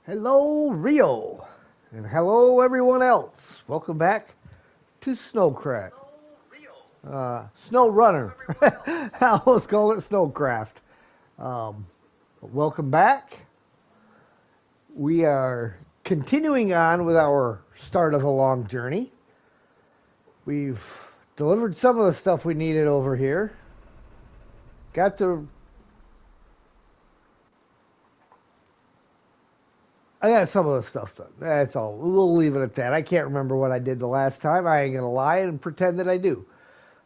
Hello, Rio, and hello, everyone else. Welcome back to Snowcraft. Snowrunner. I almost call it Snowcraft. Welcome back. We are continuing on with our start of a long journey. We've delivered some of the stuff we needed over here. I got some of the stuff done. That's all. We'll leave it at that. I can't remember what I did the last time. I ain't gonna lie and pretend that I do.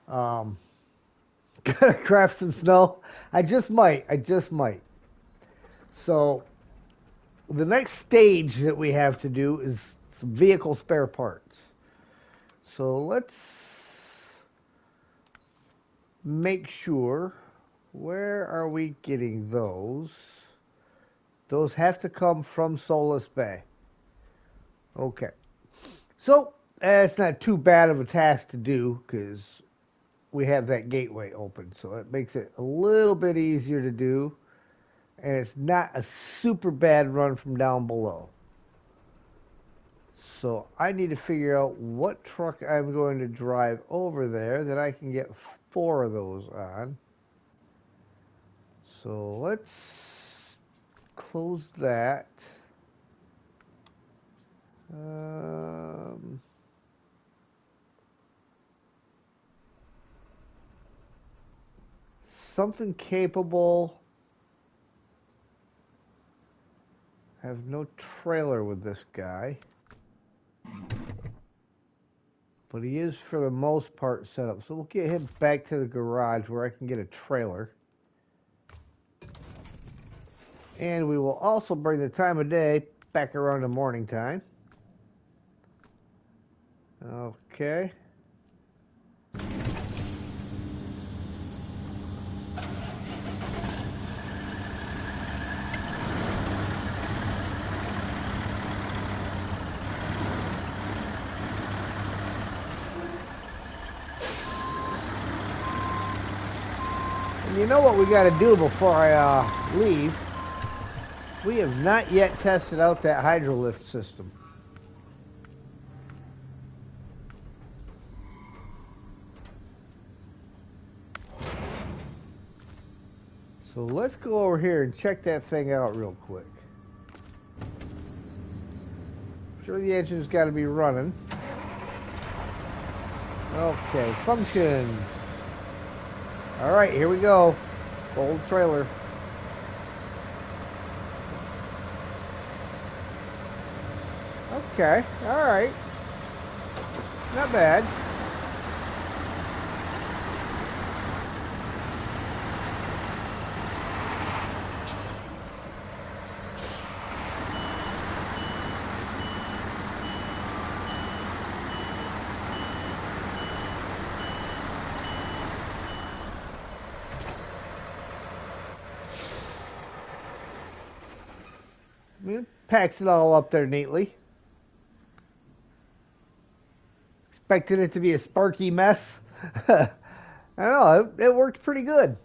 Um, Gonna craft some snow. I just might. So the next stage that we have to do is some vehicle spare parts. So let's make sure. Where are we getting those? Those have to come from Solace Bay. Okay. So it's not too bad of a task to do because we have that gateway open. So it makes it a little bit easier to do. And it's not a super bad run from down below. So I need to figure out what truck I'm going to drive over there that I can get 4 of those on. So let's close that. Something capable. Have no trailer with this guy. But he is, for the most part, set up. So we'll get him back to the garage where I can get a trailer. And we will also bring the time of day back around the morning time. Okay. And you know what we got to do before I leave? We have not yet tested out that hydrolift system. So let's go over here and check that thing out real quick. Sure, the engine's got to be running. Okay, function. All right, here we go. Old trailer. Okay, all right. Not bad. It packs it all up there neatly. Expected it to be a sparky mess. I don't know, it worked pretty good.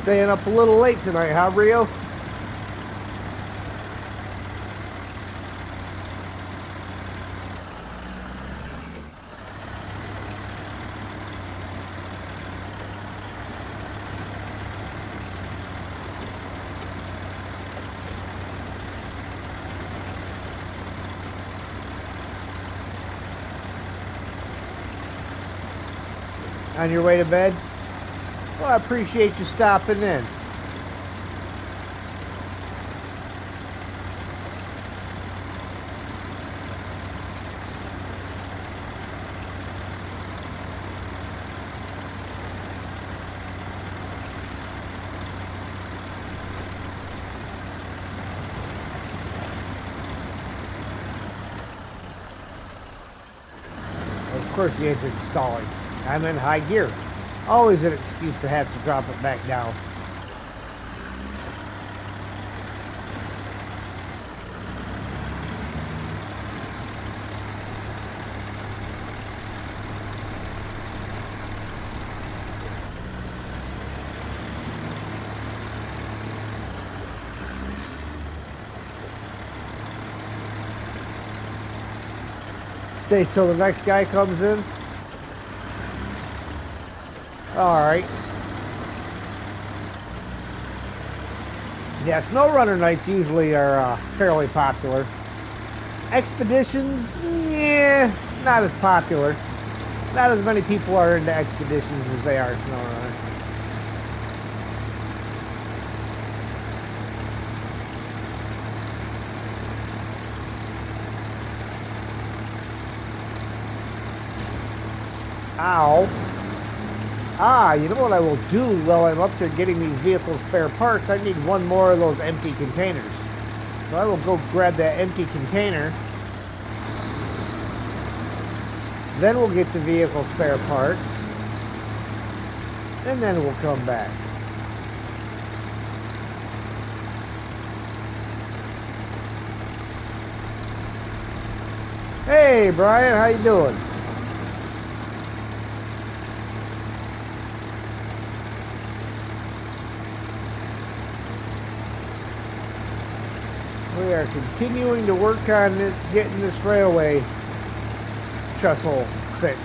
Staying up a little late tonight, huh, Rio? On your way to bed? Well, I appreciate you stopping in. course the engine's stalling. I'm in high gear. Always an excuse to have to drop it back down. Stay till the next guy comes in. Alright. Yeah, Snowrunner nights usually are fairly popular. Expeditions, yeah, not as popular. Not as many people are into expeditions as they are Snowrunner. Ow. Ah, you know what I will do while I'm up there getting these vehicle spare parts? I need one more of those empty containers. So I will go grab that empty container. Then we'll get the vehicle spare parts. And then we'll come back. Hey, Brian, how you doing? We are continuing to work on this, getting this railway trestle fixed.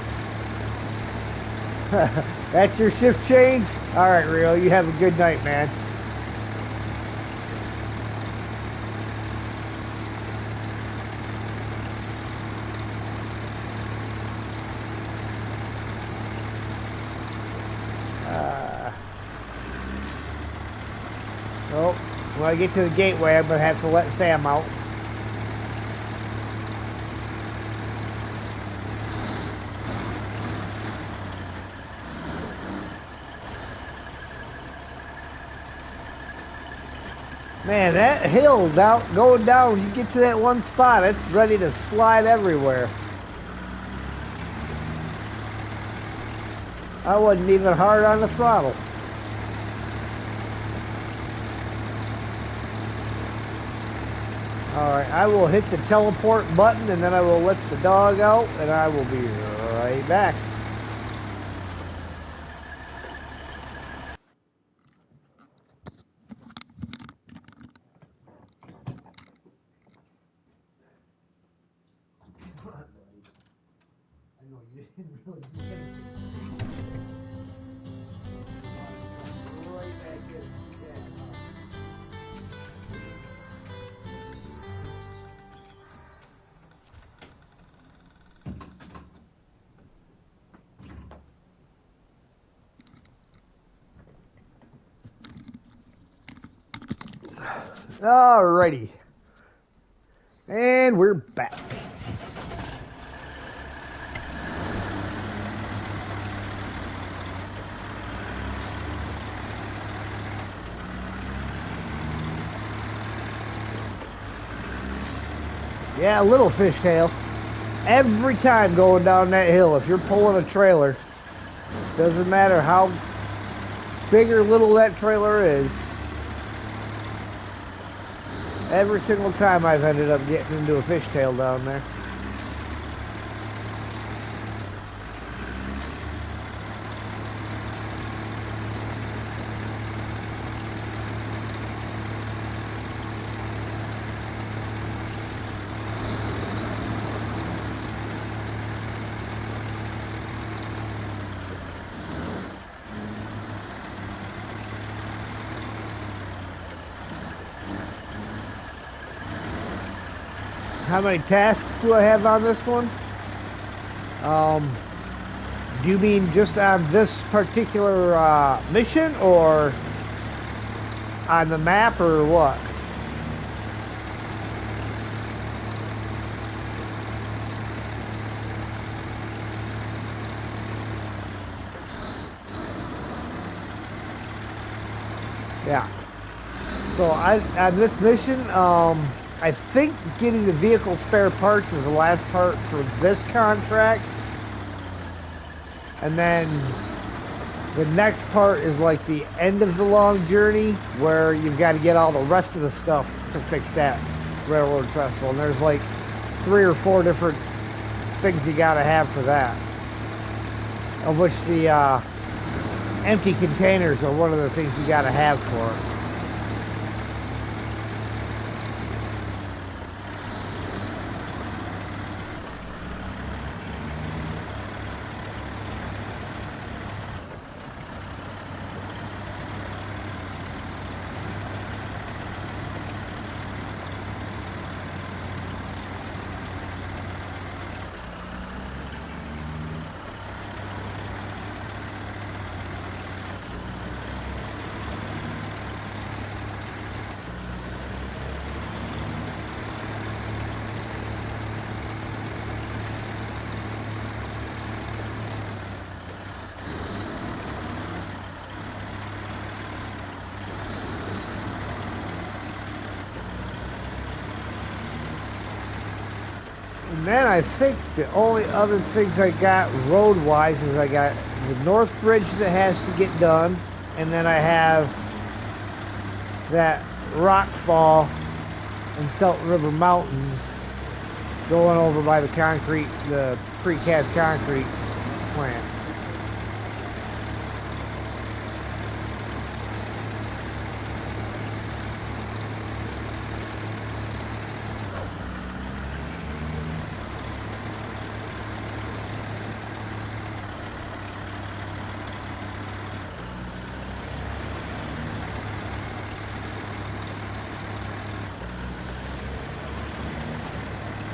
That's your shift change? Alright, Rio, you have a good night, man. Oh, when I get to the gateway, I'm going to have to let Sam out. Man, that hill going down, you get to that one spot, it's ready to slide everywhere. I wasn't even hard on the throttle. Alright, I will hit the teleport button and then I will let the dog out and I will be right back. I know you didn't really do anything. Right back in. Alrighty. And we're back. Yeah, a little fishtail. Every time going down that hill, if you're pulling a trailer, doesn't matter how big or little that trailer is, every single time I've ended up getting into a fishtail down there. How many tasks do I have on this one? Do you mean just on this particular mission or on the map or what? Yeah. So on this mission, I think getting the vehicle spare parts is the last part for this contract. And then the next part is like the end of the long journey where you've got to get all the rest of the stuff to fix that railroad trestle. And there's like 3 or 4 different things you got to have for that. Of which the empty containers are one of the things you got to have for it. And then I think the only other things I got road-wise is I got the North Bridge that has to get done, and then I have that rock fall in Salt River Mountains going over by the precast concrete plant.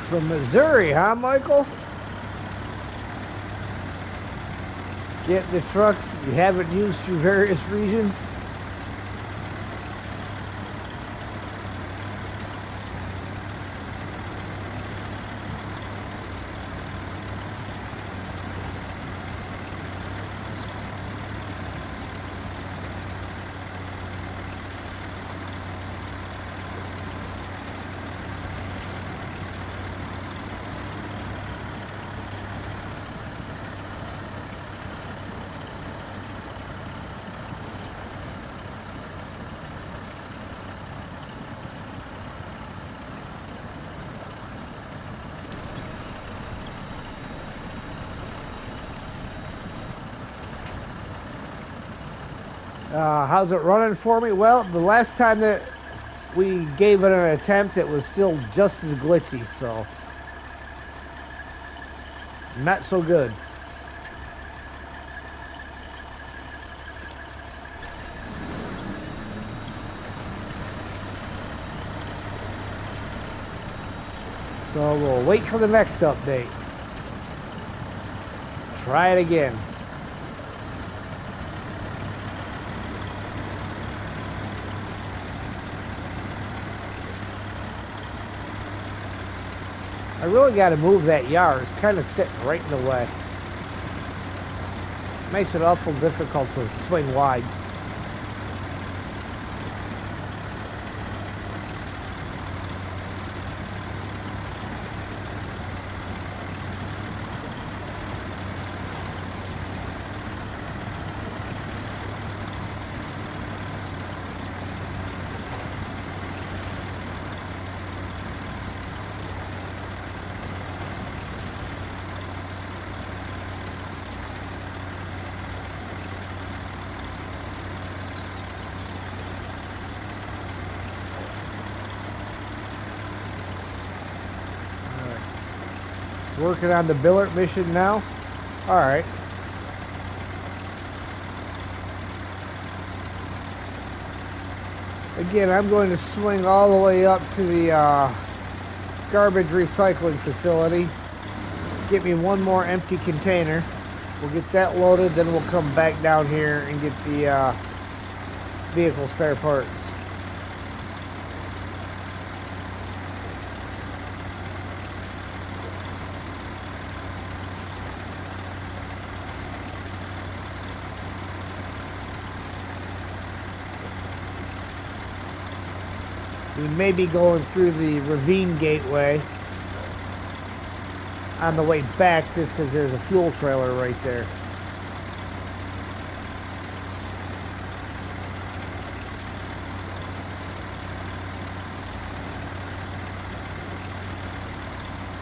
From Missouri, huh, Michael? Get the trucks you haven't used through various regions. How's it running for me? Well, the last time that we gave it an attempt, it was still just as glitchy, so not so good. So we'll wait for the next update. Try it again. I really got to move that yard. It's kind of sitting right in the way. Makes it awful difficult to swing wide. Working on the billet mission now. All right. Again, I'm going to swing all the way up to the garbage recycling facility. Get me one more empty container. We'll get that loaded, then we'll come back down here and get the vehicle spare parts. We may be going through the ravine gateway on the way back just because there's a fuel trailer right there.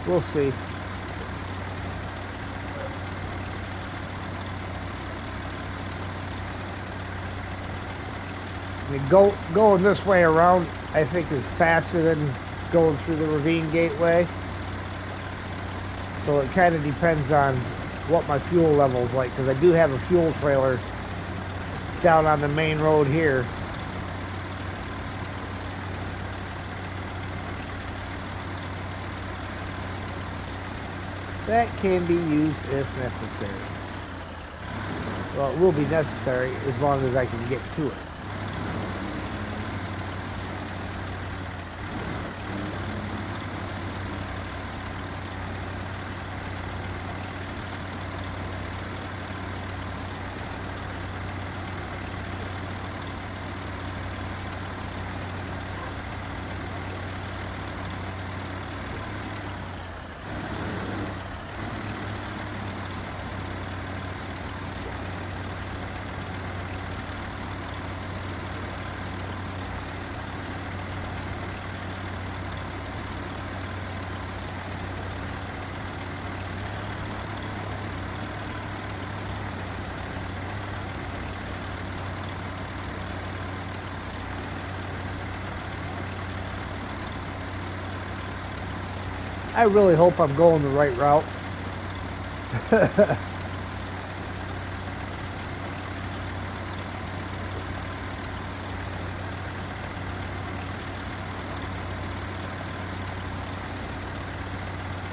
We'll see. I mean, going this way around, I think, is faster than going through the ravine gateway. So it kind of depends on what my fuel level's like, because I do have a fuel trailer down on the main road here. That can be used if necessary. Well, it will be necessary as long as I can get to it. I really hope I'm going the right route.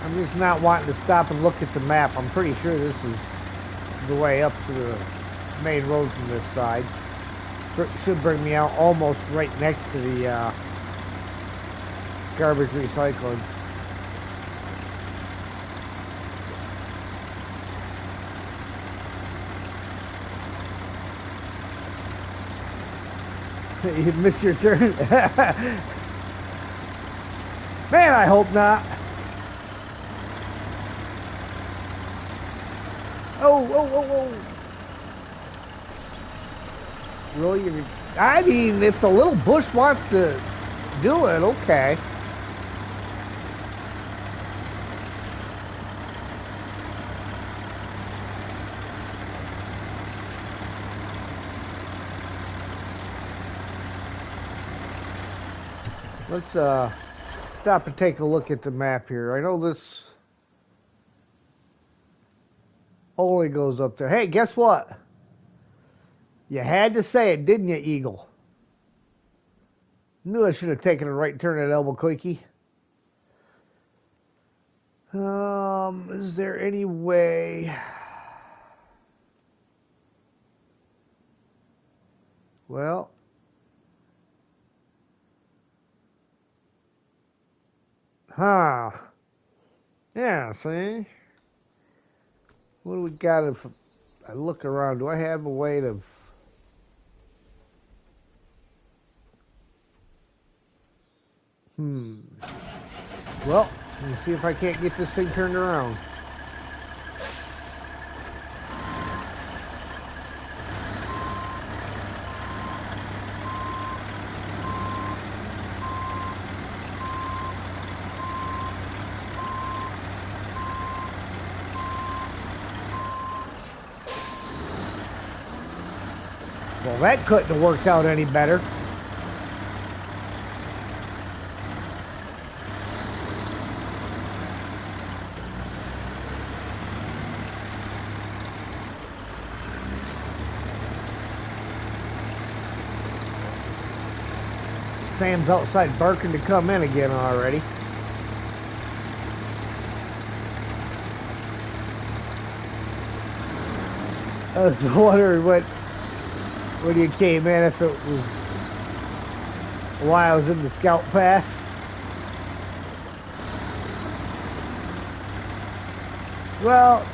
I'm just not wanting to stop and look at the map. I'm pretty sure this is the way up to the main road from this side. Should bring me out almost right next to the garbage recycling. You missed your turn. Man, I hope not. Oh. Really? I mean, if the little bush wants to do it, okay. Let's stop and take a look at the map here. I know this only goes up there. Hey, guess what? You had to say it, didn't you, Eagle? Knew I should have taken a right turn at Albuquerque. Is there any way? Well, yeah, see? What do we got if I look around? Do I have a way to... Well, let me see if I can't get this thing turned around. Well, that couldn't have worked out any better. Sam's outside barking to come in again already. I was wondering when you came in, if it was while I was in the scout path. Well,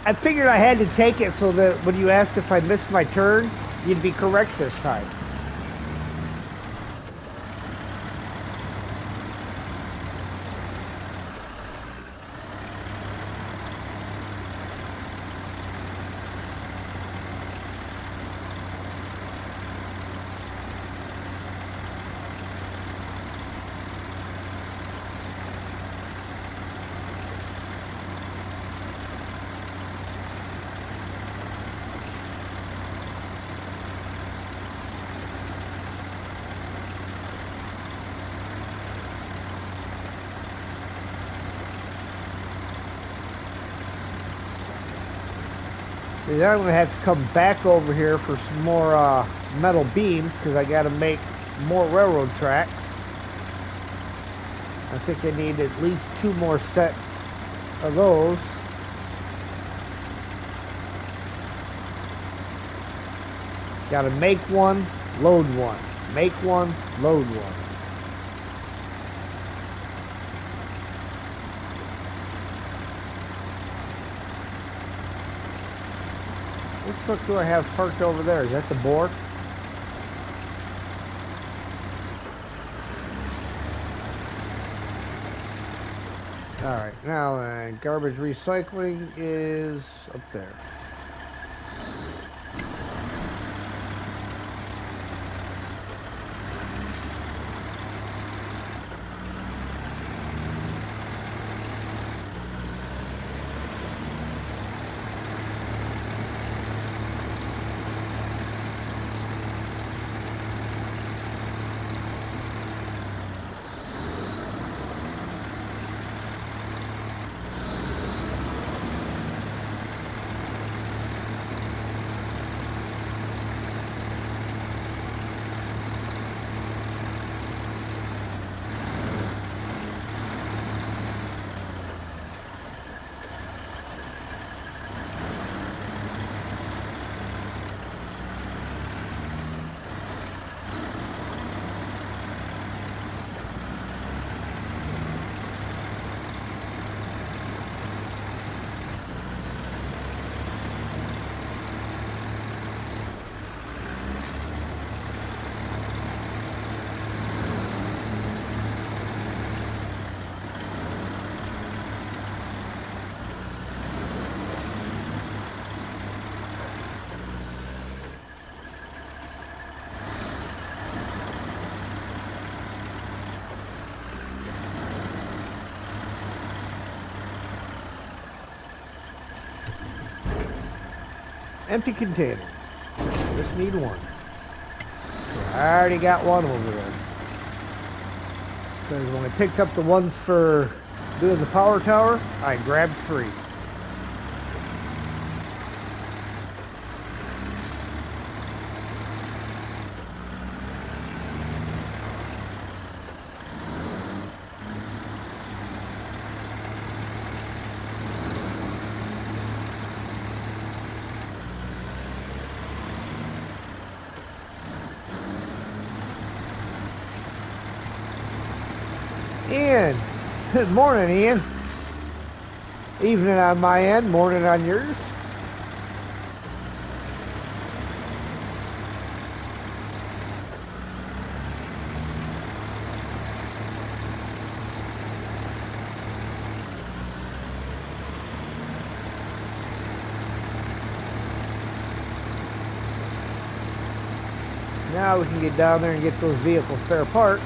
I figured I had to take it so that when you asked if I missed my turn, you'd be correct this time. is I'm going to have to come back over here for some more metal beams because I got to make more railroad tracks. I think I need at least 2 more sets of those. Got to make one, load one. Make one, load one. What truck do I have parked over there? Is that the bore? Alright, now garbage recycling is up there. Empty container. Just need one. So I already got one over there. Because when I picked up the ones for doing the power tower, I grabbed 3. Ian. Good morning, Ian. Evening on my end, morning on yours. Now we can get down there and get those vehicle spare parts.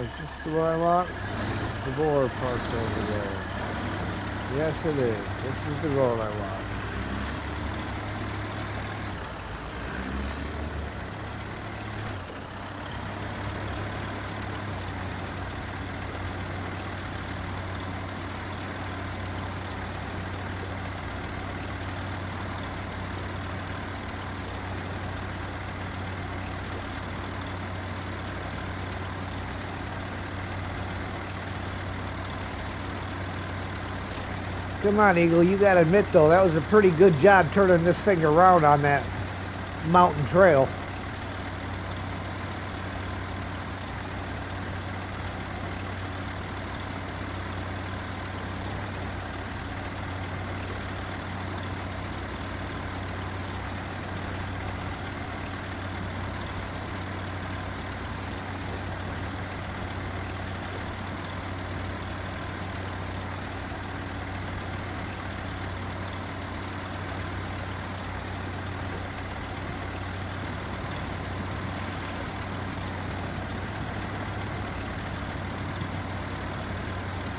Is this the one I want? The bore parked over there. Yes, it is. This is the road I want. Come on, Eagle, you gotta admit though, that was a pretty good job turning this thing around on that mountain trail.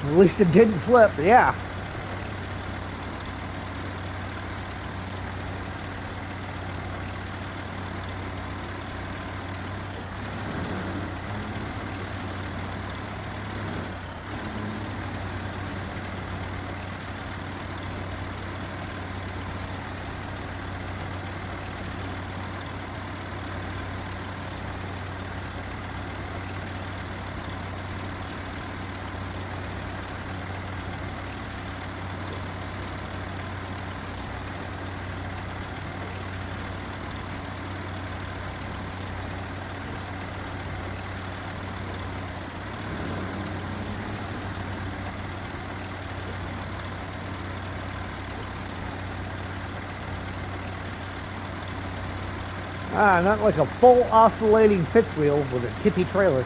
At least it didn't flip, yeah. Ah, not like a full oscillating fifth wheel with a tippy trailer.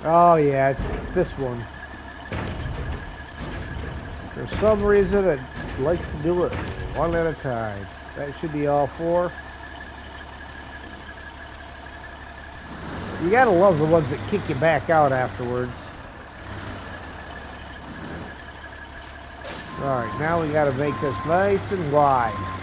Oh yeah, it's this one. For some reason it likes to do it one at a time. That should be all four. You gotta love the ones that kick you back out afterwards. Alright, now we gotta make this nice and wide.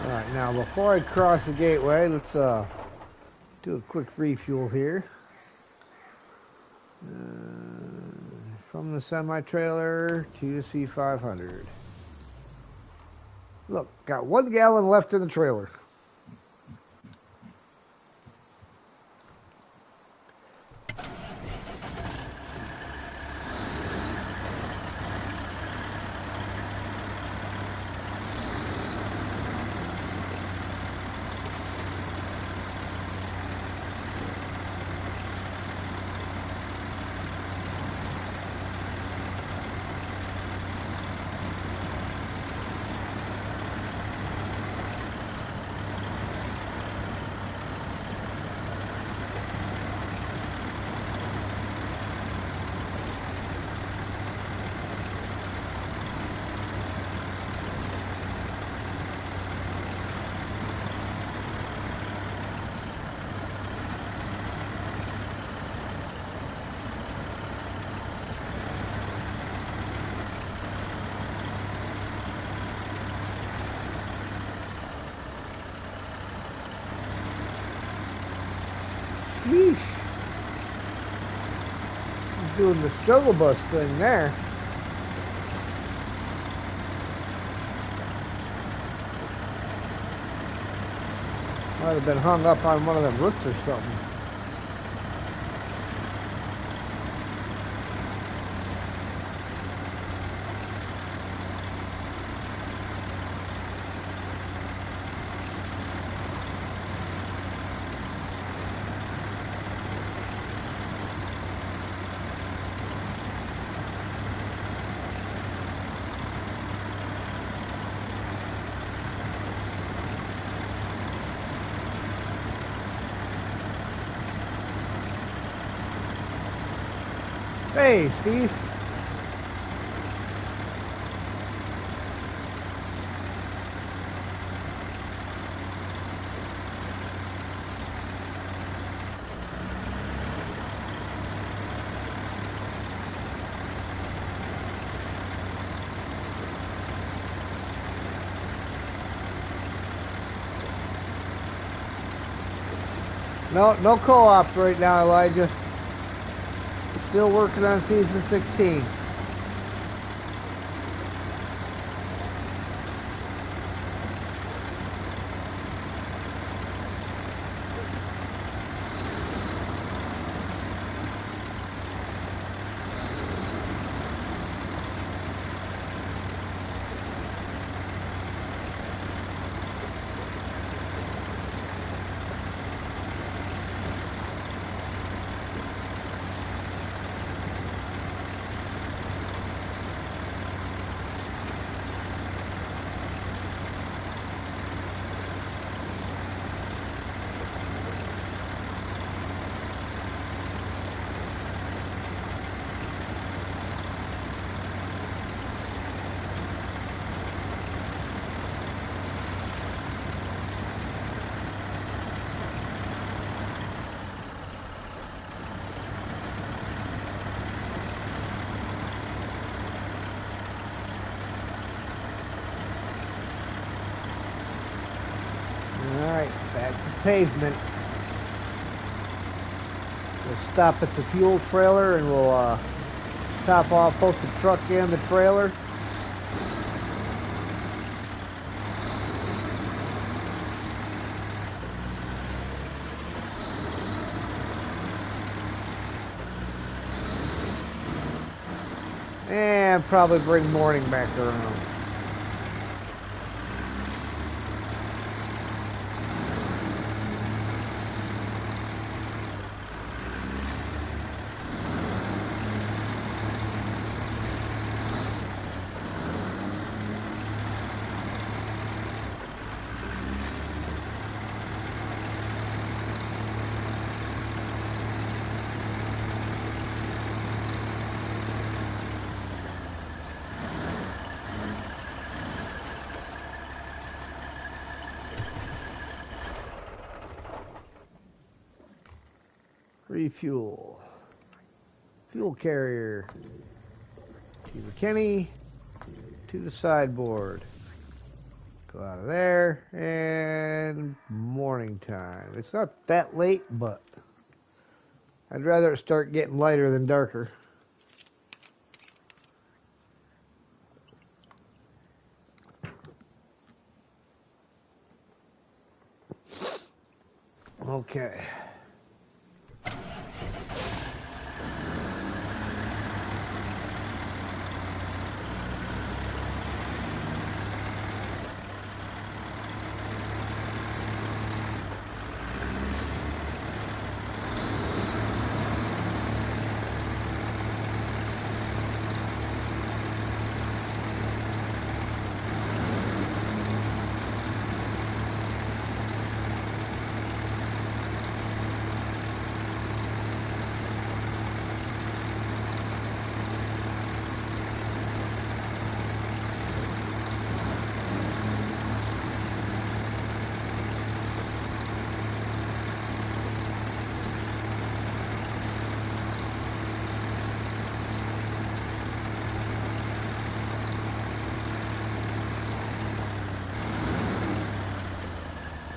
Alright, now before I cross the gateway, let's do a quick refuel here. From the semi-trailer to the C500. Look, got 1 gallon left in the trailer. Sheesh. He's doing the struggle bus thing there. Might have been hung up on one of them roots or something. away, Steve. No co-op right now, Elijah. Still working on season 16. Alright, back to pavement. We'll stop at the fuel trailer and we'll top off both the truck and the trailer. And probably bring morning back around. Refuel. Fuel carrier. To Kenny. To the sideboard. Go out of there. And morning time. It's not that late, but I'd rather it start getting lighter than darker. Okay.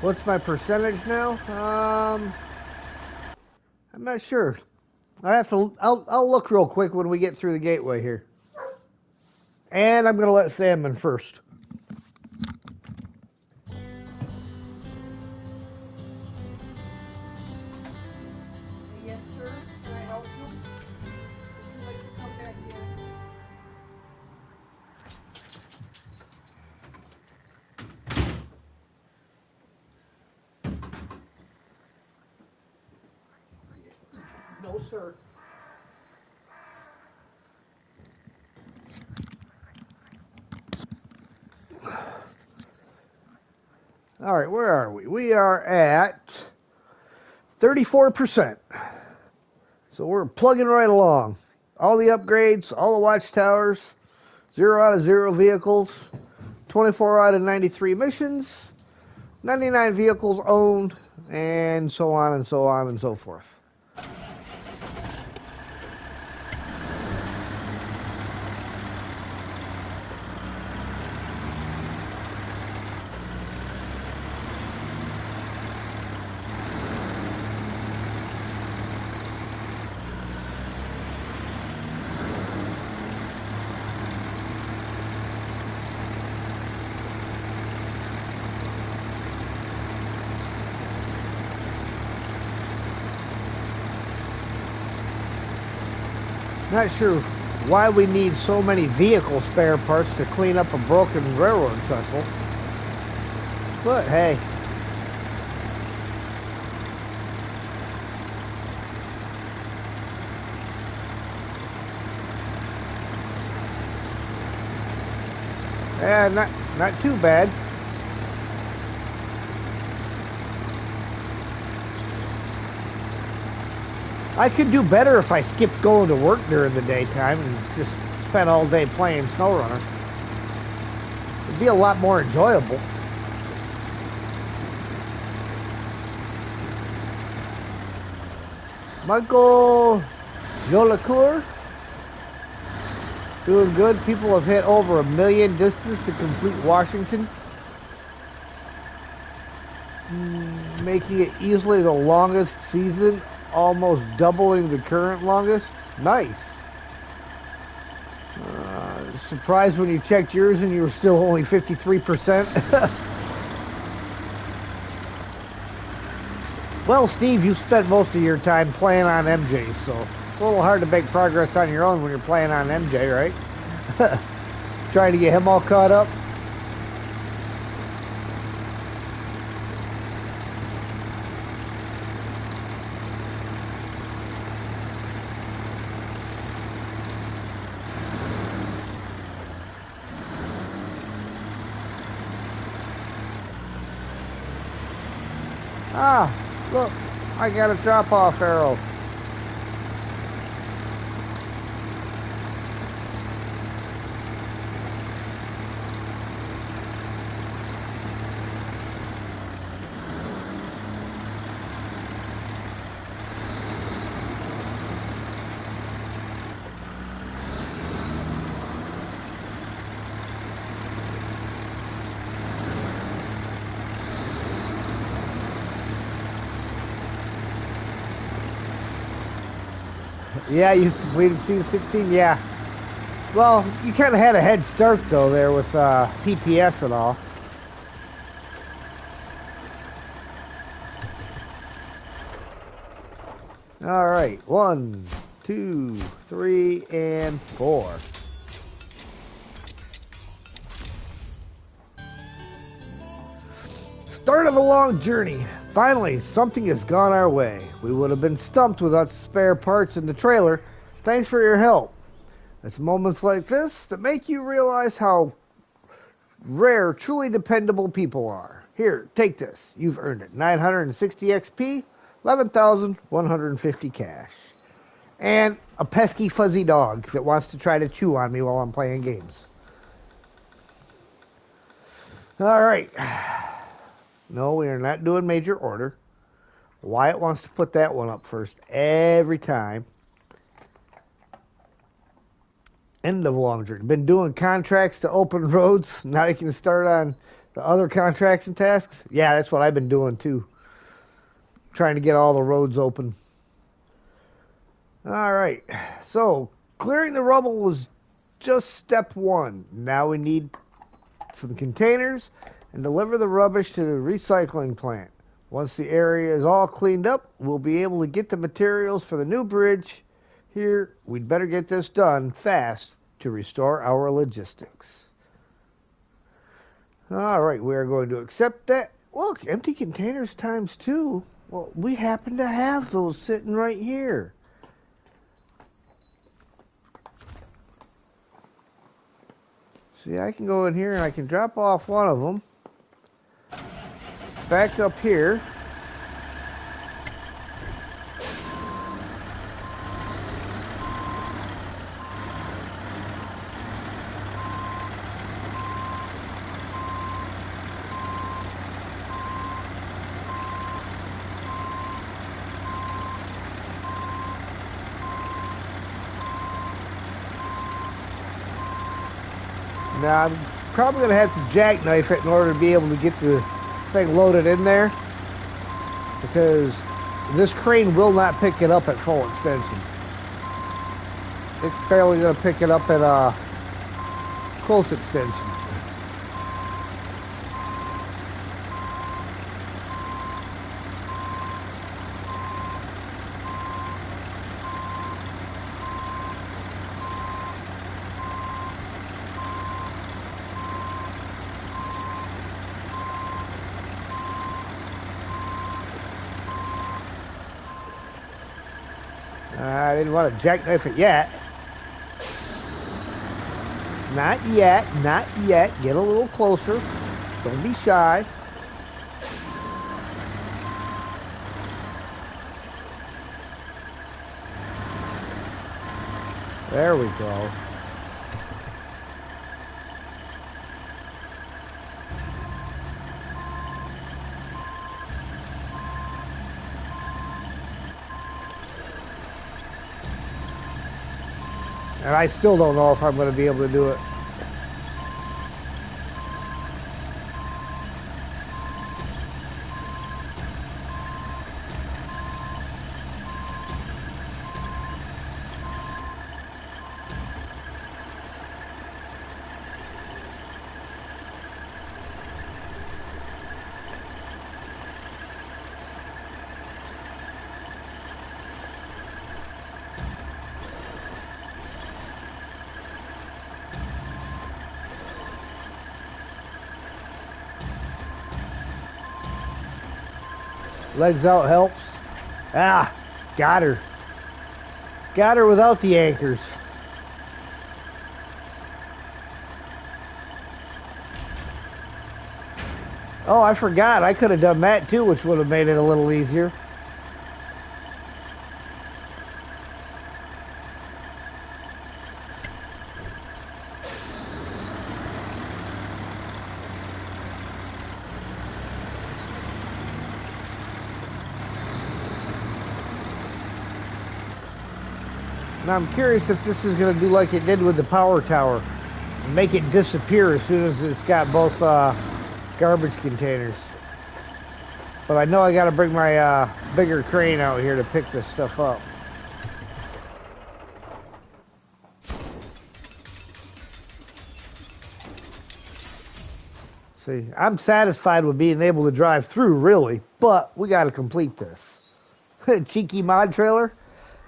What's my percentage now? I'm not sure. I'll look real quick when we get through the gateway here. And I'm gonna let Sam in first. Yes, sir. Can I help you? Would you like to come back in? No, sir. All right, where are we? We are at 34%. So we're plugging right along. All the upgrades, all the watchtowers, 0 out of 0 vehicles, 24 out of 93 missions, 99 vehicles owned, and so on and so on and so forth. Not sure why we need so many vehicle spare parts to clean up a broken railroad trestle. But hey. Yeah, not too bad. I could do better if I skipped going to work during the daytime and just spent all day playing Snowrunner. It'd be a lot more enjoyable. Michael Jolicoeur, doing good. People have hit over 1 million distance to complete Washington, making it easily the longest season, almost doubling the current longest. Nice. Surprised when you checked yours and you were still only 53%. Well, Steve, you spent most of your time playing on MJ, so it's a little hard to make progress on your own when you're playing on MJ, right? Trying to get him all caught up. Ah, look, I got a drop-off arrow. Yeah, you completed season 16? Yeah. Well, you kind of had a head start, though, there with PTS and all. All right. 1, 2, 3, and 4. Start of a long journey. Finally, something has gone our way. We would have been stumped without spare parts in the trailer. Thanks for your help. It's moments like this that make you realize how rare, truly dependable people are. Here, take this. You've earned it. 960 XP, 11,150 cash. And a pesky fuzzy dog that wants to try to chew on me while I'm playing games. All right. No, we are not doing major order. Wyatt wants to put that one up first every time. End of long journey. Been doing contracts to open roads. Now you can start on the other contracts and tasks. Yeah, that's what I've been doing too. Trying to get all the roads open. All right. So clearing the rubble was just step 1. Now we need some containers and deliver the rubbish to the recycling plant. Once the area is all cleaned up, we'll be able to get the materials for the new bridge. Here, we'd better get this done fast to restore our logistics. All right, we are going to accept that. Look, empty containers times 2. Well, we happen to have those sitting right here. See, I can go in here and I can drop off one of them. Back up here. Now I'm probably going to have to jackknife it in order to be able to get the thing loaded in there, because this crane will not pick it up at full extension. It's barely going to pick it up at close extension. I didn't want to jackknife it yet. Not yet, not yet. Get a little closer. Don't be shy. There we go. And I still don't know if I'm going to be able to do it. Legs out helps. Ah, got her. Got her without the anchors. Oh, I forgot. I could have done that too, which would have made it a little easier. Now I'm curious if this is going to do like it did with the power tower. Make it disappear as soon as it's got both garbage containers. But I know I got to bring my bigger crane out here to pick this stuff up. See, I'm satisfied with being able to drive through, really, but we got to complete this. Cheeky mod trailer?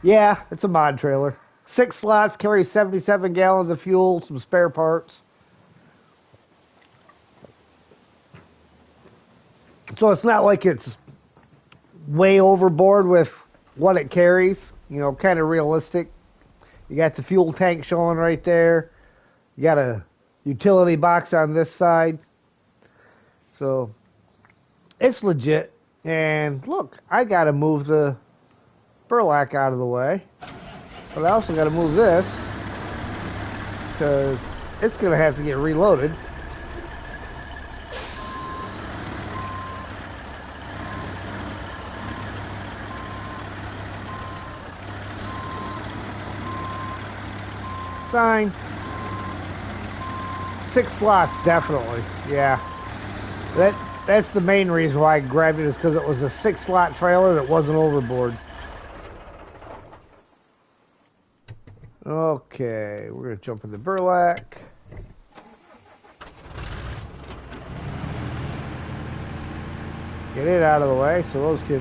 Yeah, it's a mod trailer. 6 slots, carries 77 gallons of fuel, some spare parts. So it's not like it's way overboard with what it carries. You know, kind of realistic. You got the fuel tank showing right there. You got a utility box on this side. So it's legit. And look, I got to move the burlap out of the way. But I also got to move this because it's going to have to get reloaded. Fine. 6 slots, definitely. Yeah. That's the main reason why I grabbed it, is because it was a 6-slot trailer that wasn't overboard. Okay, we're going to jump in the burlap. Get it out of the way so those can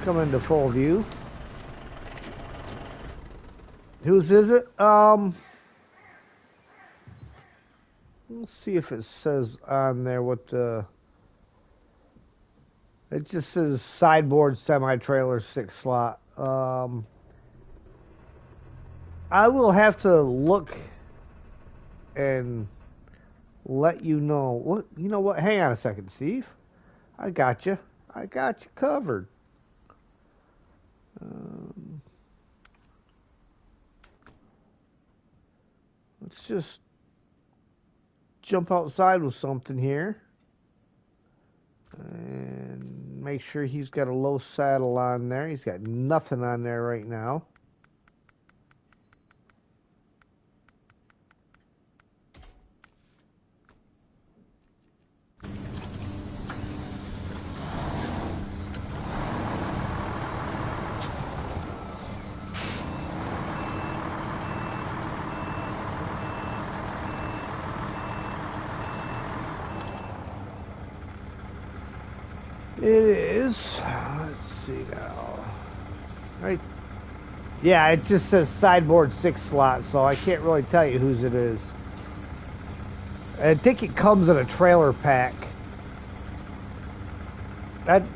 come into full view. Whose is it? Let's see if it says on there what the... It just says sideboard semi-trailer 6-slot. I will have to look and let you know. Look, you know what? Hang on a second, Steve. I got you. I got you covered. Let's just jump outside with something here. And make sure he's got a low saddle on there. He's got nothing on there right now. It is. Let's see now. Right. Yeah, it just says sideboard 6 slot, so I can't really tell you whose it is. I think it comes in a trailer pack.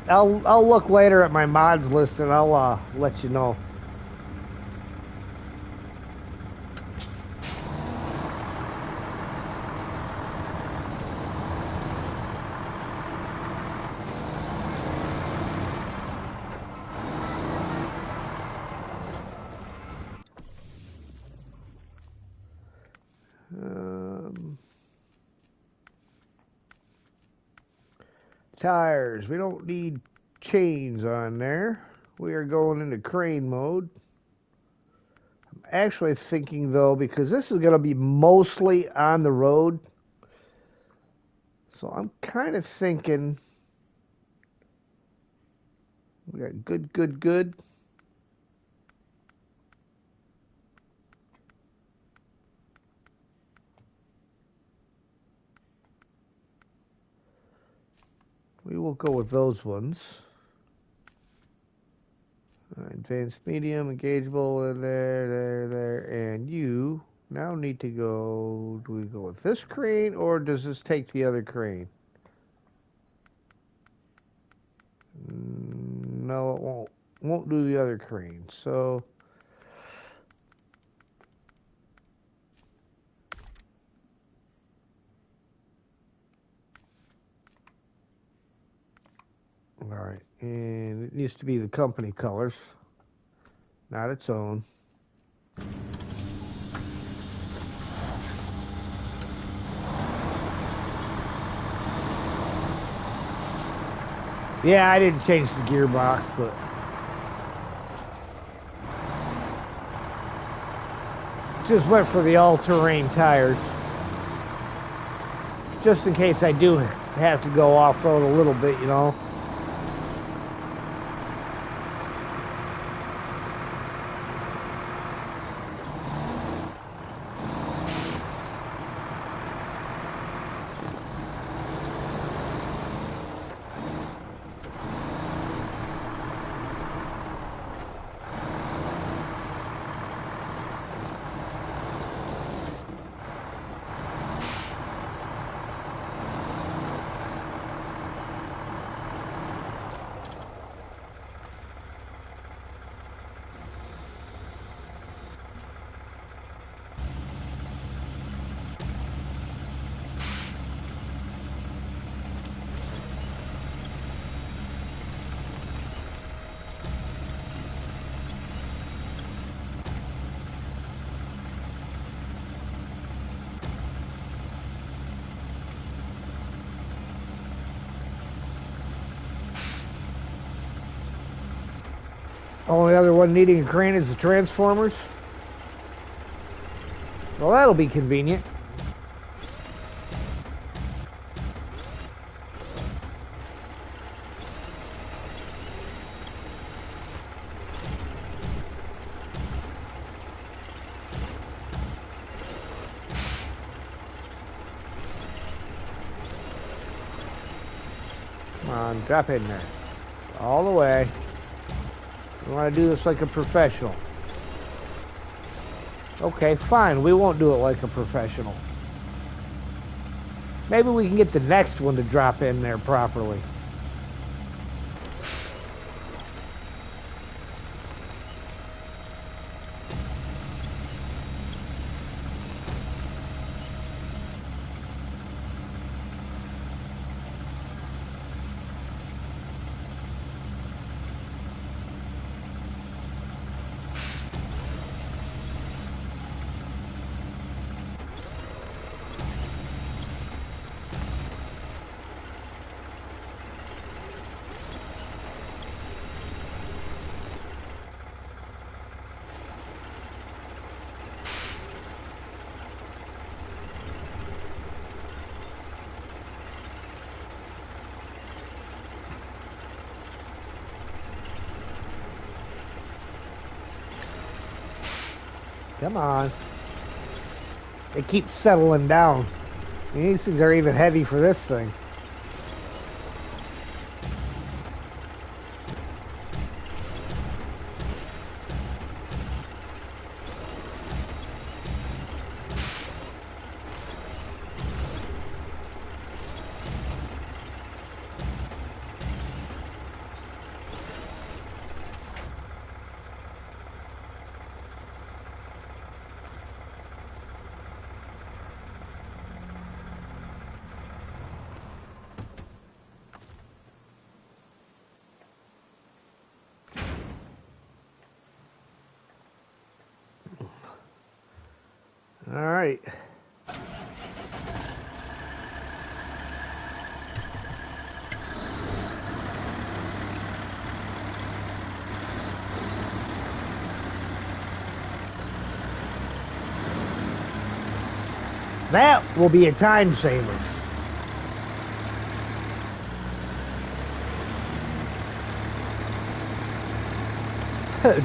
I'll look later at my mods list and I'll let you know. Tires. We don't need chains on there. We are going into crane mode. I'm actually thinking, though, because this is going to be mostly on the road, so I'm kind of thinking we got good. We will go with those ones. Advanced medium, engageable, and there. And you now need to go, do we go with this crane, or does this take the other crane? No, it won't. Won't do the other crane, so... Alright, and it needs to be the company colors, not its own. Yeah, I didn't change the gearbox, but... just went for the all-terrain tires. Just in case I do have to go off-road a little bit, you know. Only other one needing a crane is the transformers. Well, that'll be convenient. Come on, drop in there. All the way. We want to do this like a professional. Okay, fine. We won't do it like a professional. Maybe we can get the next one to drop in there properly. Come on. They keep settling down. I mean, these things are even heavy for this thing. right. That will be a time saver.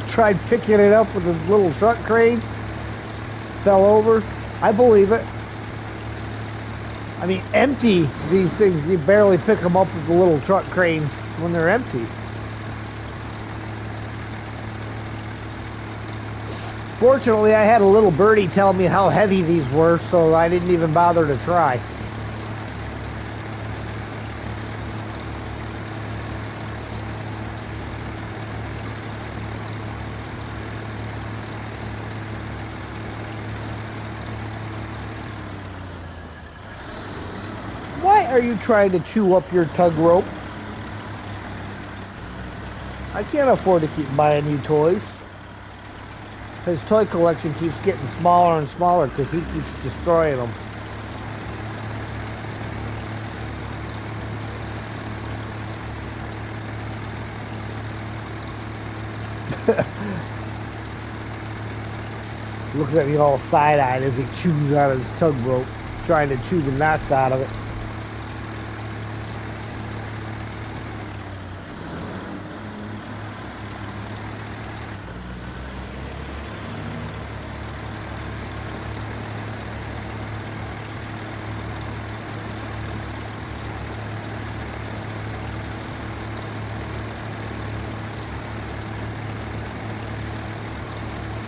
Tried picking it up with a little truck crane. Fell over. I believe it. I mean, empty, these things, you barely pick them up with the little truck cranes when they're empty. Fortunately, I had a little birdie tell me how heavy these were, so I didn't even bother to try. Why are you trying to chew up your tug rope? I can't afford to keep buying you toys. His toy collection keeps getting smaller and smaller because he keeps destroying them. Looks at me all side-eyed as he chews on his tug rope, trying to chew the knots out of it.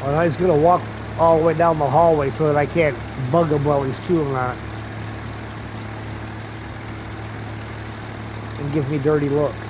Well, he's going to walk all the way down the hallway so that I can't bug him while he's chewing on it. And give me dirty looks.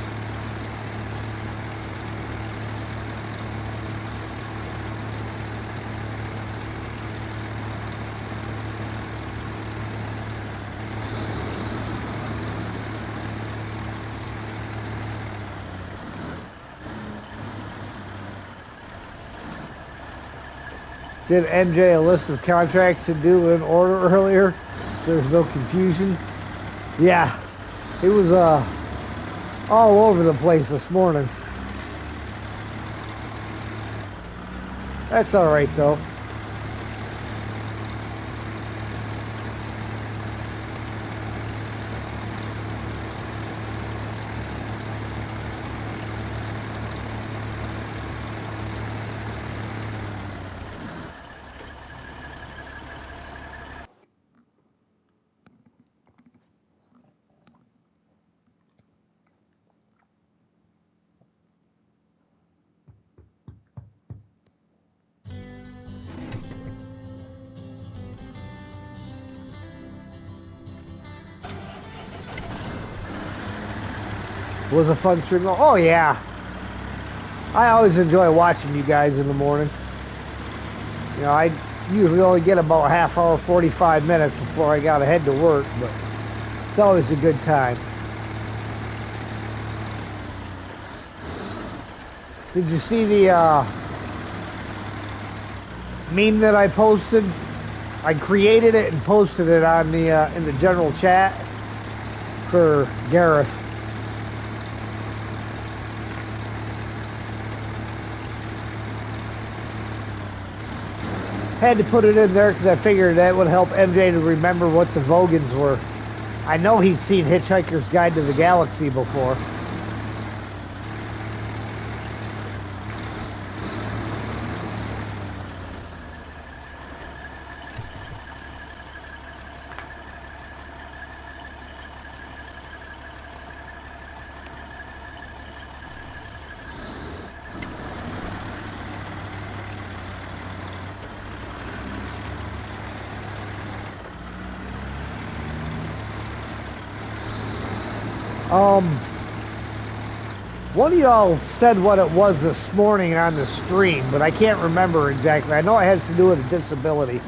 Did MJ a list of contracts to do in order earlier? So there's no confusion. Yeah, it was all over the place this morning. That's all right though. Was a fun stream. Oh yeah, I always enjoy watching you guys in the morning. You know, I usually only get about a half hour, 45 minutes before I gotta head to work, but it's always a good time. Did you see the meme that I posted? I created it and posted it on the in the general chat for Gareth. Had to put it in there because I figured that would help MJ to remember what the Vogans were. I know he's seen Hitchhiker's Guide to the Galaxy before. One of y'all said what it was this morning on the stream, but I can't remember exactly. I know it has to do with a disability.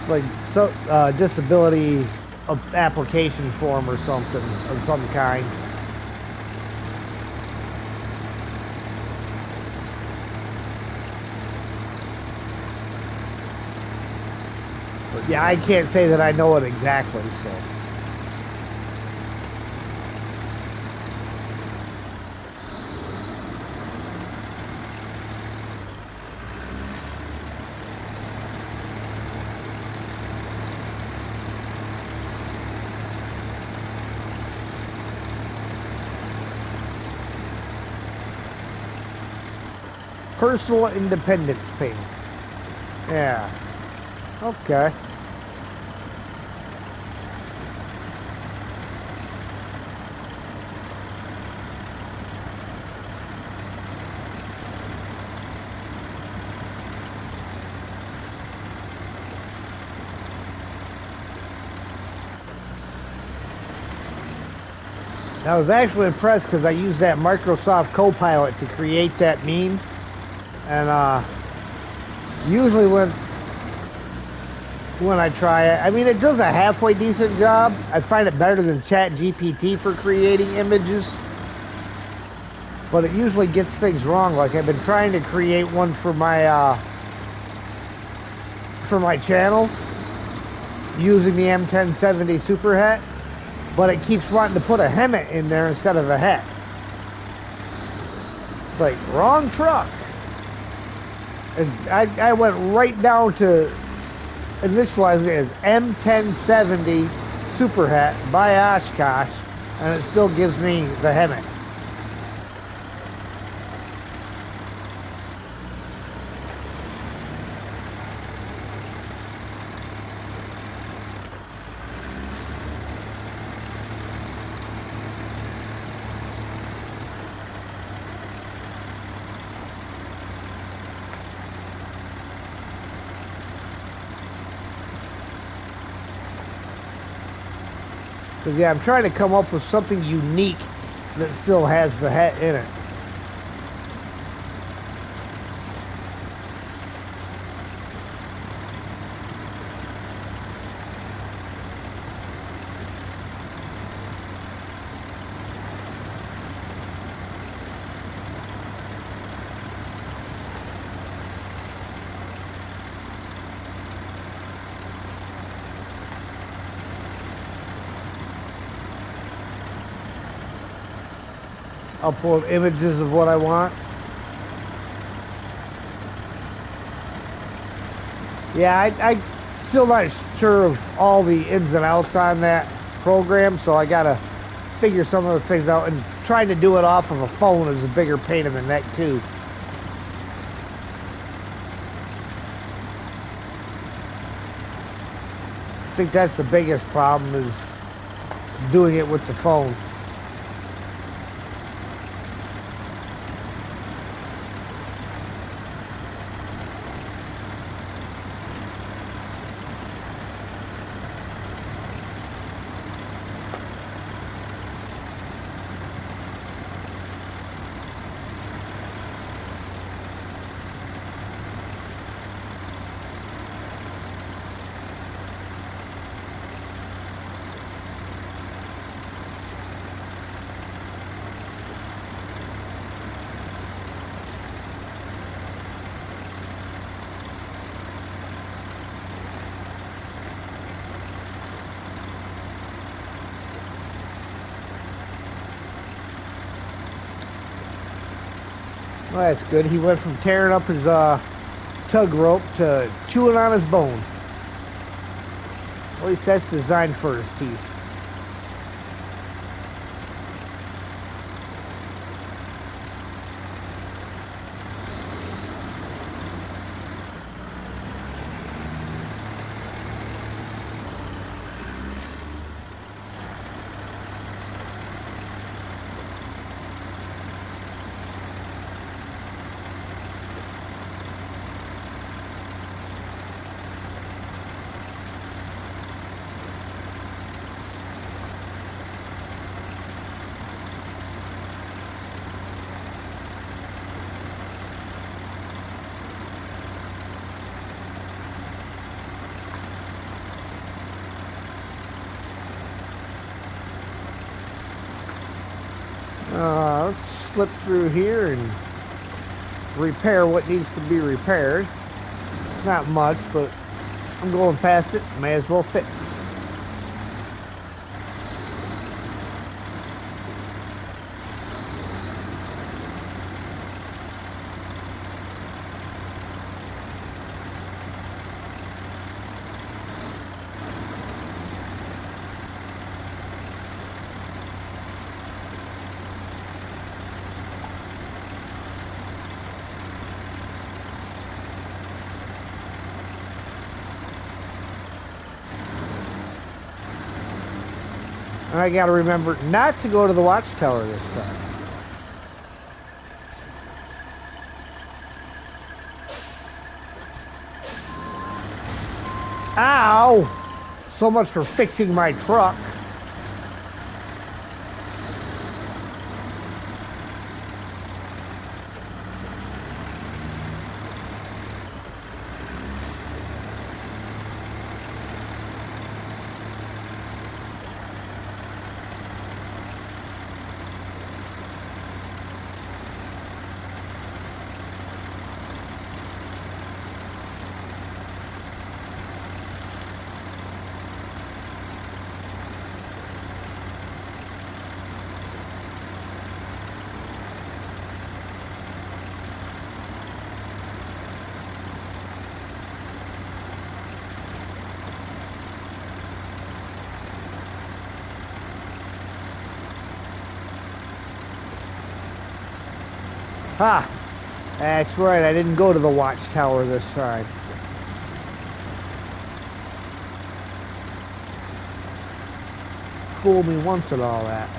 Like disability application form or something of some kind. But yeah, I can't say that I know it exactly, so. Personal independence paint. Yeah. Okay. I was actually impressed because I used that Microsoft Copilot to create that meme. And usually when I try it, I mean, it does a halfway decent job. I find it better than ChatGPT for creating images. But it usually gets things wrong. Like I've been trying to create one for my channel using the M1070 Super Hat, but it keeps wanting to put a helmet in there instead of a hat. It's like, wrong truck. And I went right down to initializing it as M1070 Super Hat by Oshkosh, and it still gives me the helmet. Because, yeah, I'm trying to come up with something unique that still has the hat in it. Upload images of what I want. Yeah, I still not sure of all the ins and outs on that program, so I gotta figure some of the things out, and trying to do it off of a phone is a bigger pain in the neck too. I think that's the biggest problem, is doing it with the phone. Well, that's good. He went from tearing up his tug rope to chewing on his bone. At least that's designed for his teeth. Let's slip through here and repair what needs to be repaired. Not much, but I'm going past it. May as well fix. I gotta remember not to go to the watchtower this time. Ow! So much for fixing my truck. Ha! That's right, I didn't go to the watchtower this time. Fool me once and all that.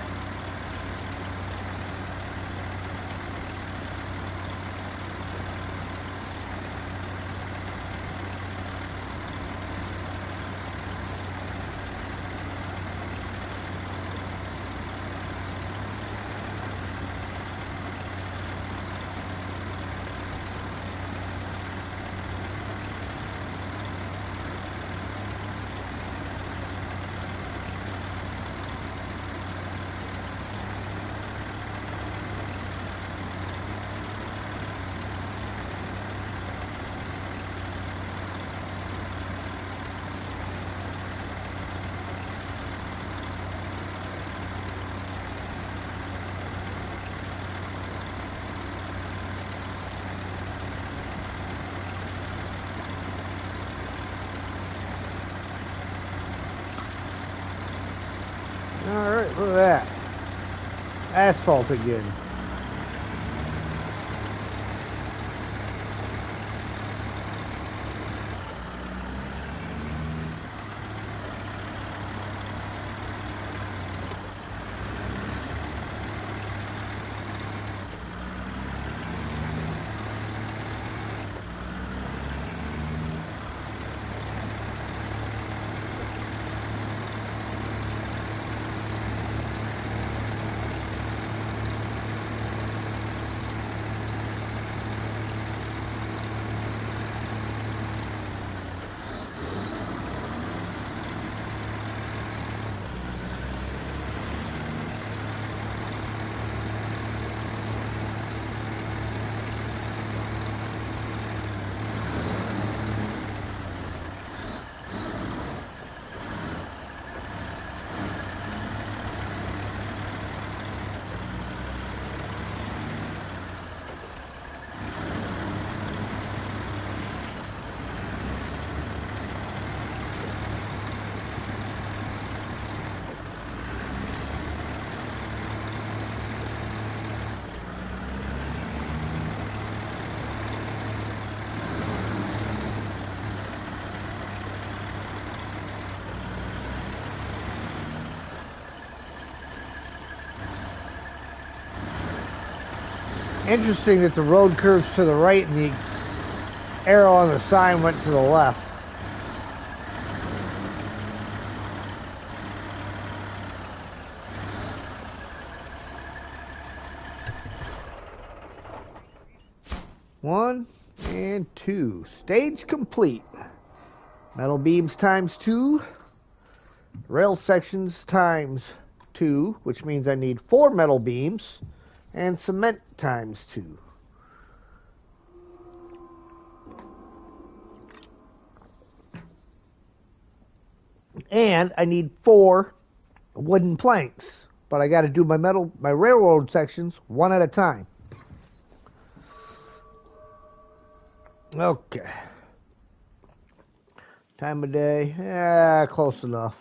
Alright, look at that. Asphalt again. Interesting that the road curves to the right and the arrow on the sign went to the left. One and two. Stage complete. Metal beams times 2. Rail sections times 2, which means I need 4 metal beams. And cement times 2. And I need 4 wooden planks. But I got to do my railroad sections one at a time. Okay. Time of day, close enough.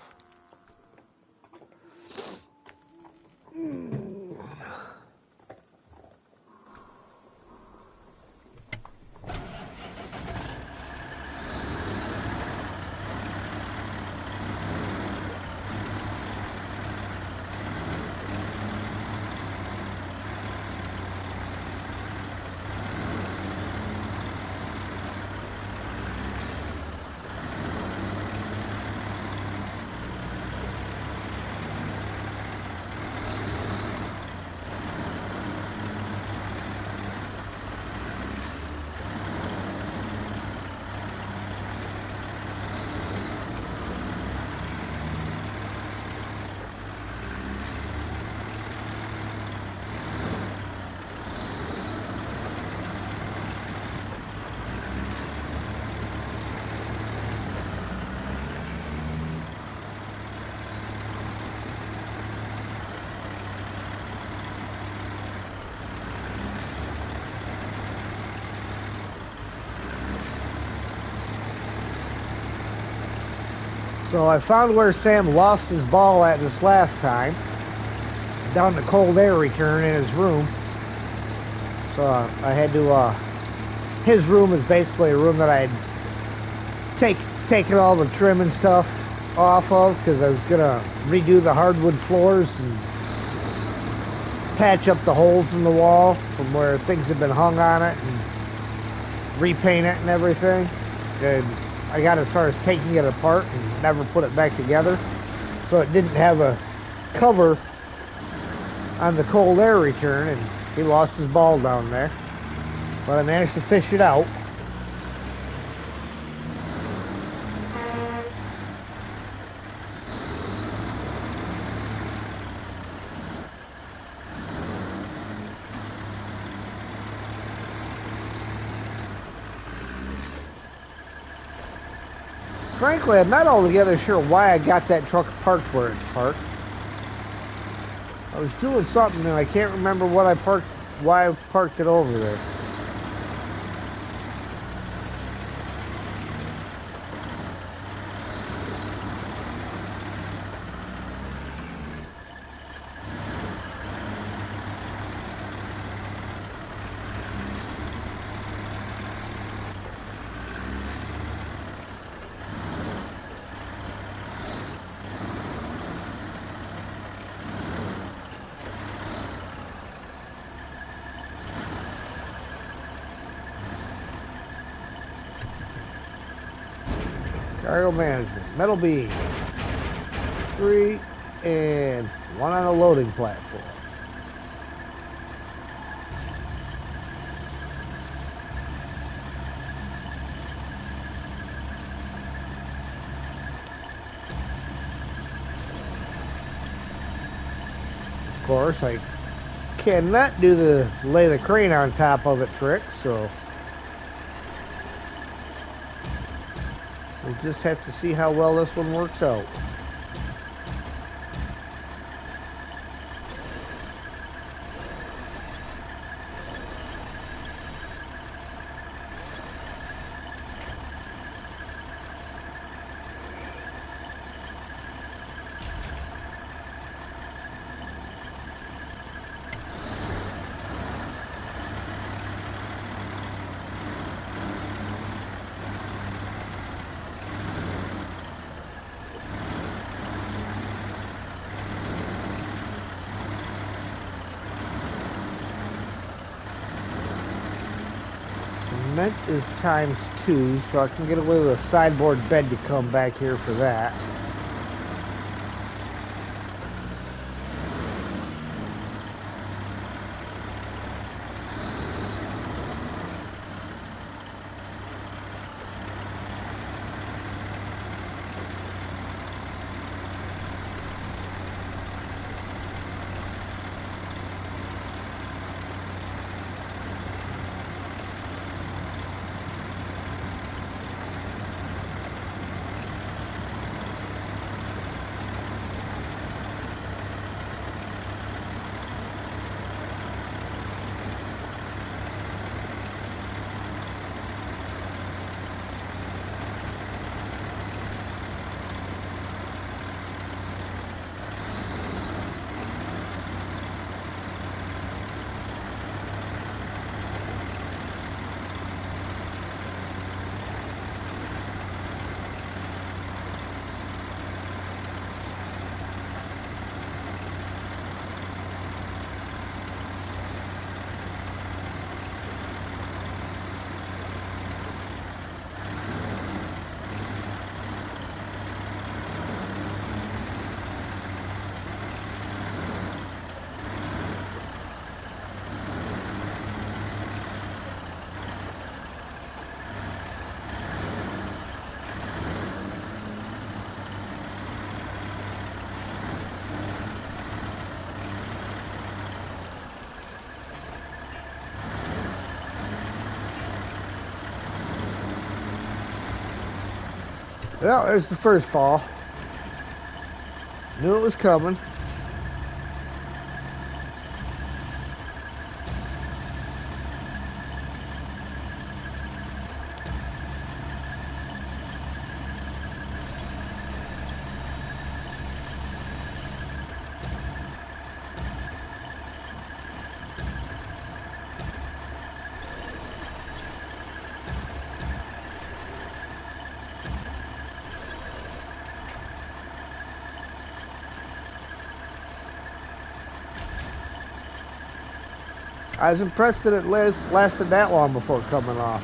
So I found where Sam lost his ball at this last time. Down the cold air return in his room. So I had to, his room is basically a room that I had taken all the trim and stuff off of because I was going to redo the hardwood floors and patch up the holes in the wall from where things had been hung on it and repaint it and everything. And I got as far as taking it apart and never put it back together. So it didn't have a cover on the cold air return, and he lost his ball down there. But I managed to fish it out. Frankly, I'm not altogether sure why I got that truck parked where it's parked. I was doing something and I can't remember why I parked it over there. Cargo management, metal beam, 3 and 1 on a loading platform. Of course, I cannot do the lay the crane on top of it trick, so we'll just have to see how well this one works out. Cement is ×2, so I can get away with a sideboard bed to come back here for that. Well, there's the first fall. Knew it was coming. I was impressed that it lasted that long before coming off.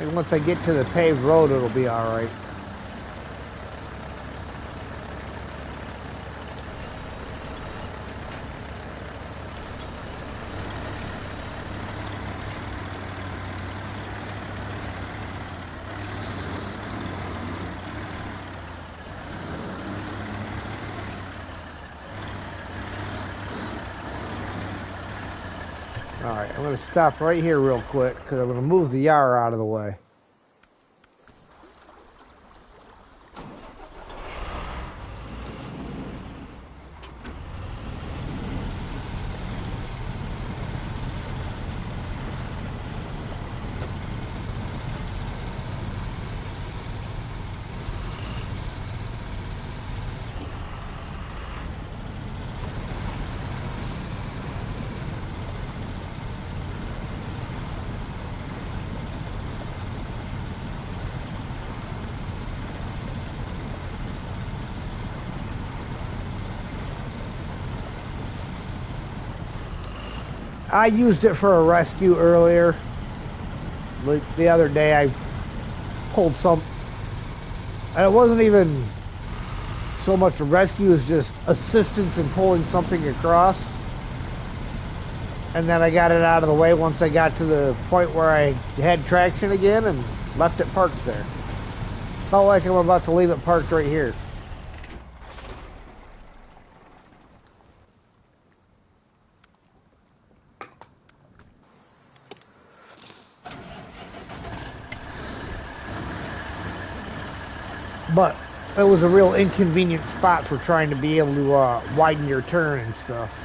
And once I get to the paved road, it'll be all right. All right, I'm going to stop right here real quick because I'm going to move the yard out of the way. I used it for a rescue earlier. Like the other day, I pulled some, and it wasn't even so much a rescue as just assistance in pulling something across. And then I got it out of the way once I got to the point where I had traction again and left it parked there. Felt like I'm about to leave it parked right here. But it was a real inconvenient spot for trying to be able to widen your turn and stuff.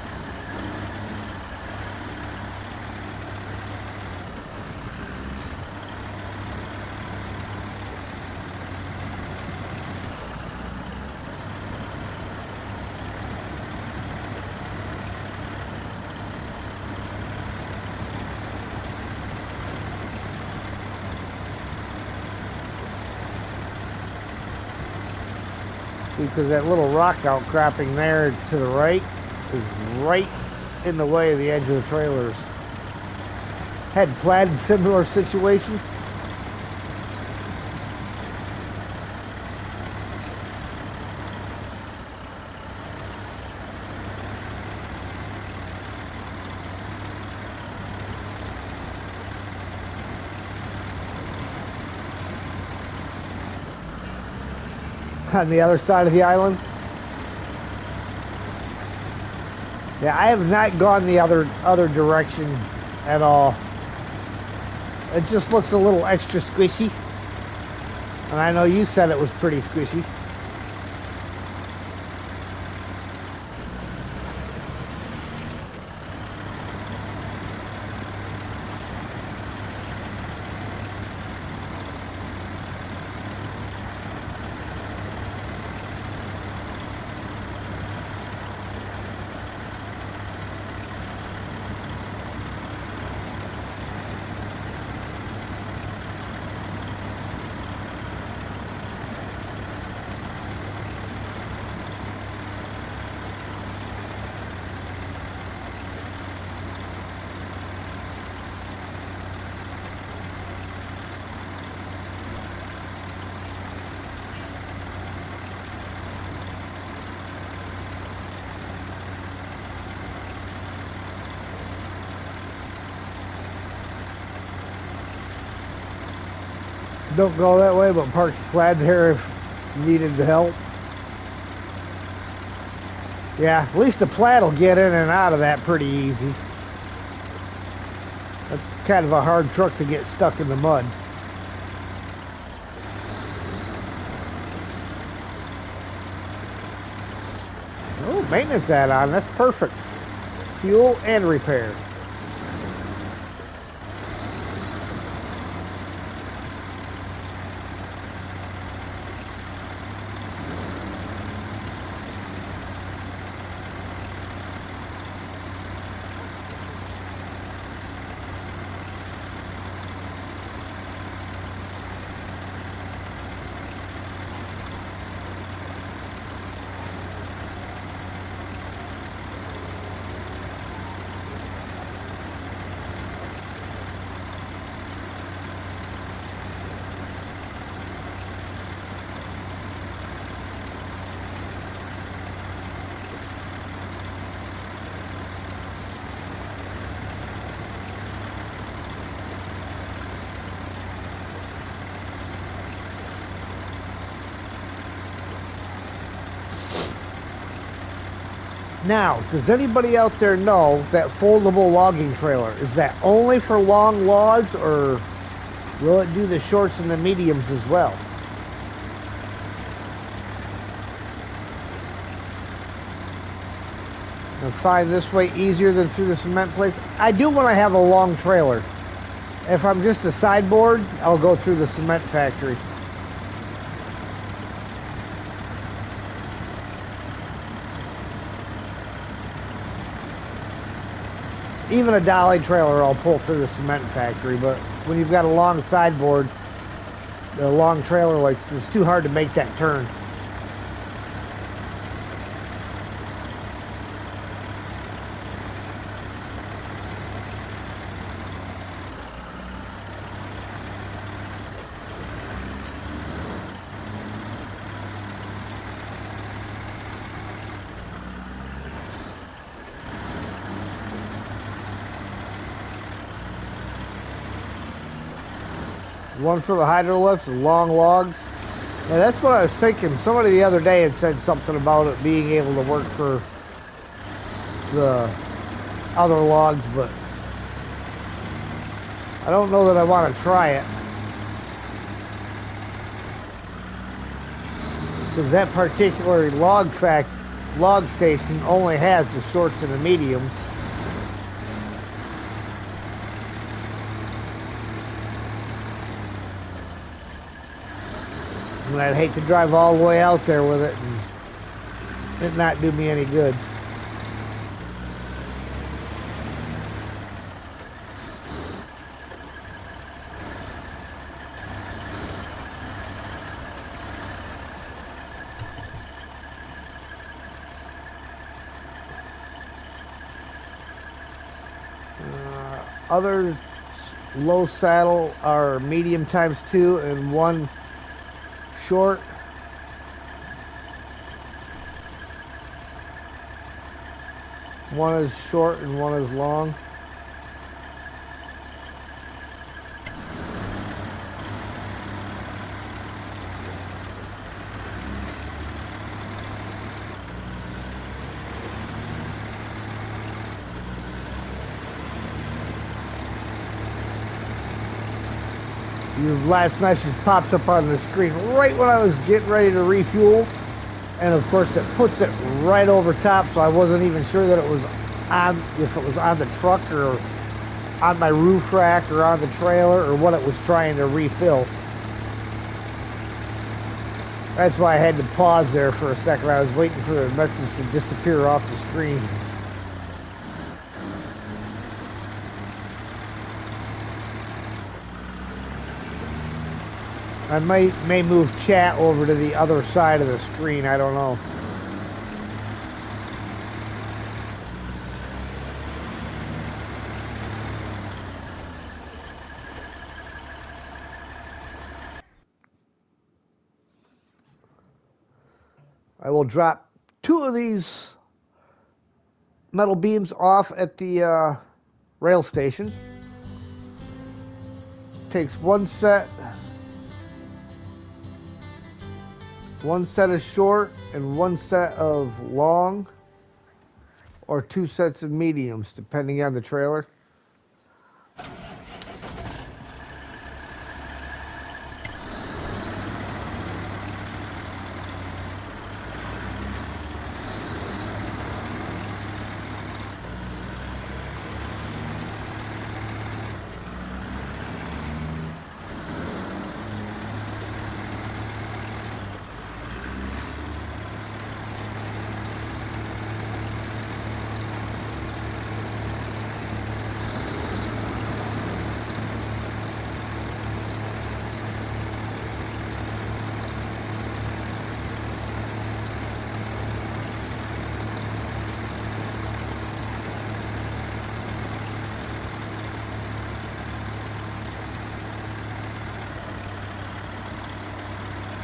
Because that little rock outcropping there to the right is right in the way of the edge of the trailers. Had Plaid in similar situation. On the other side of the island. Yeah, I have not gone the other direction at all. It just looks a little extra squishy. And I know you said it was pretty squishy. Don't go that way, but park the Plaid there needed the help. Yeah, at least the plat will get in and out of that pretty easy. That's kind of a hard truck to get stuck in the mud. Oh, maintenance add-on, that's perfect. Fuel and repair. Now, does anybody out there know that foldable logging trailer? Is that only for long logs, or will it do the shorts and the mediums as well? I find this way easier than through the cement place. I do when I have a long trailer. If I'm just a sideboard, I'll go through the cement factory. Even a dolly trailer I'll pull through the cement factory, but when you've got a long sideboard, the long trailer, like, it's too hard to make that turn. One for the hydro lifts and long logs. Yeah, that's what I was thinking. Somebody the other day had said something about it being able to work for the other logs, but I don't know that I want to try it. Because that particular log station only has the shorts and the mediums. And I'd hate to drive all the way out there with it and it not do me any good. Other low saddle are medium ×2 and one short. One is short and one is long. Your last message popped up on the screen right when I was getting ready to refuel, and of course it puts it right over top, so I wasn't even sure that it was on, if it was on the truck or on my roof rack or on the trailer or what it was trying to refill. That's why I had to pause there for a second. I was waiting for the message to disappear off the screen. I may move chat over to the other side of the screen. I don't know. I will drop 2 of these metal beams off at the rail station. Takes one set One set of short and one set of long, or two sets of mediums, depending on the trailer.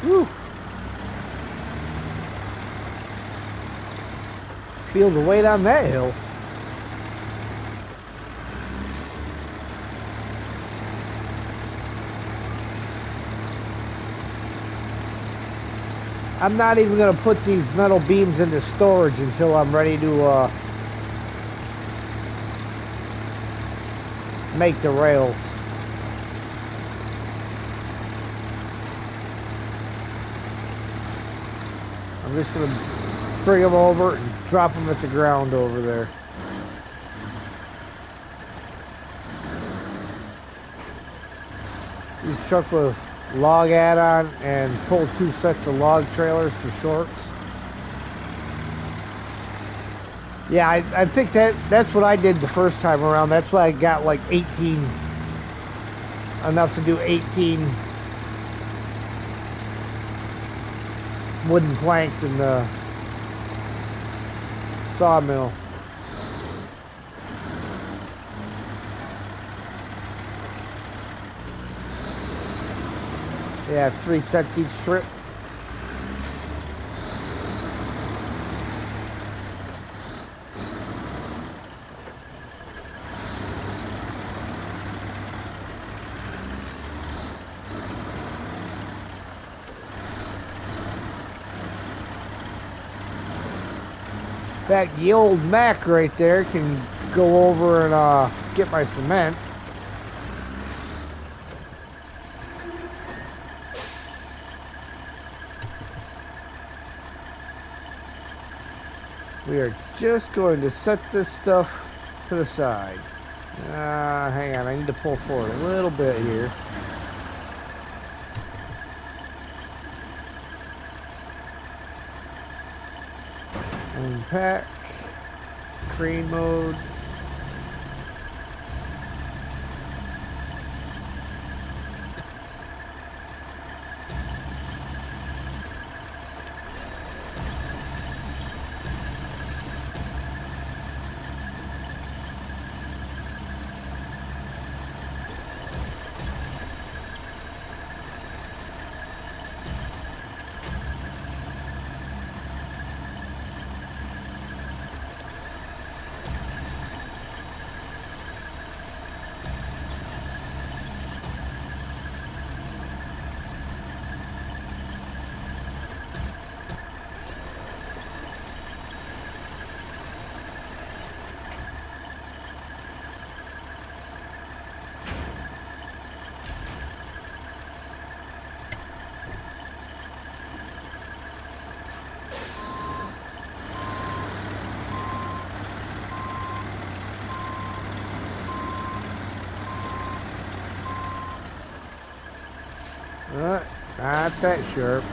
Whew. Feel the weight on that hill. I'm not even going to put these metal beams into storage until I'm ready to make the rails. I'm just going to bring them over and drop them at the ground over there. These trucks with log add-on and pull two sets of log trailers for shorts. Yeah, I think that's what I did the first time around. That's why I got like 18, enough to do 18 wooden planks in the sawmill. Yeah, 3 sets each strip. In fact, the old Mac right there can go over and get my cement. We are just going to set this stuff to the side. Hang on, I need to pull forward a little bit here. Unpack. Crane mode. Not that sharp.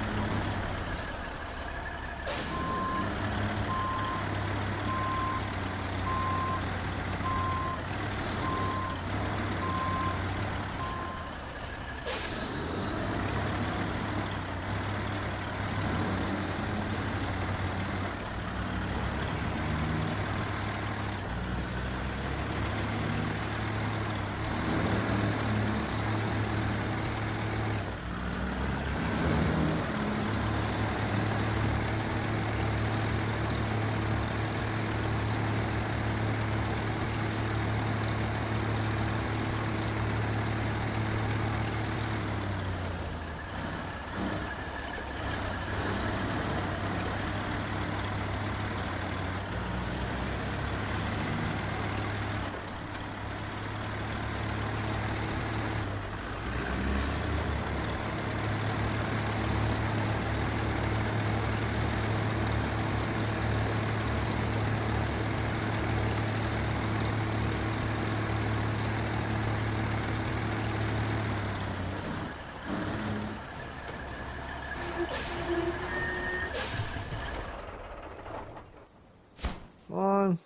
1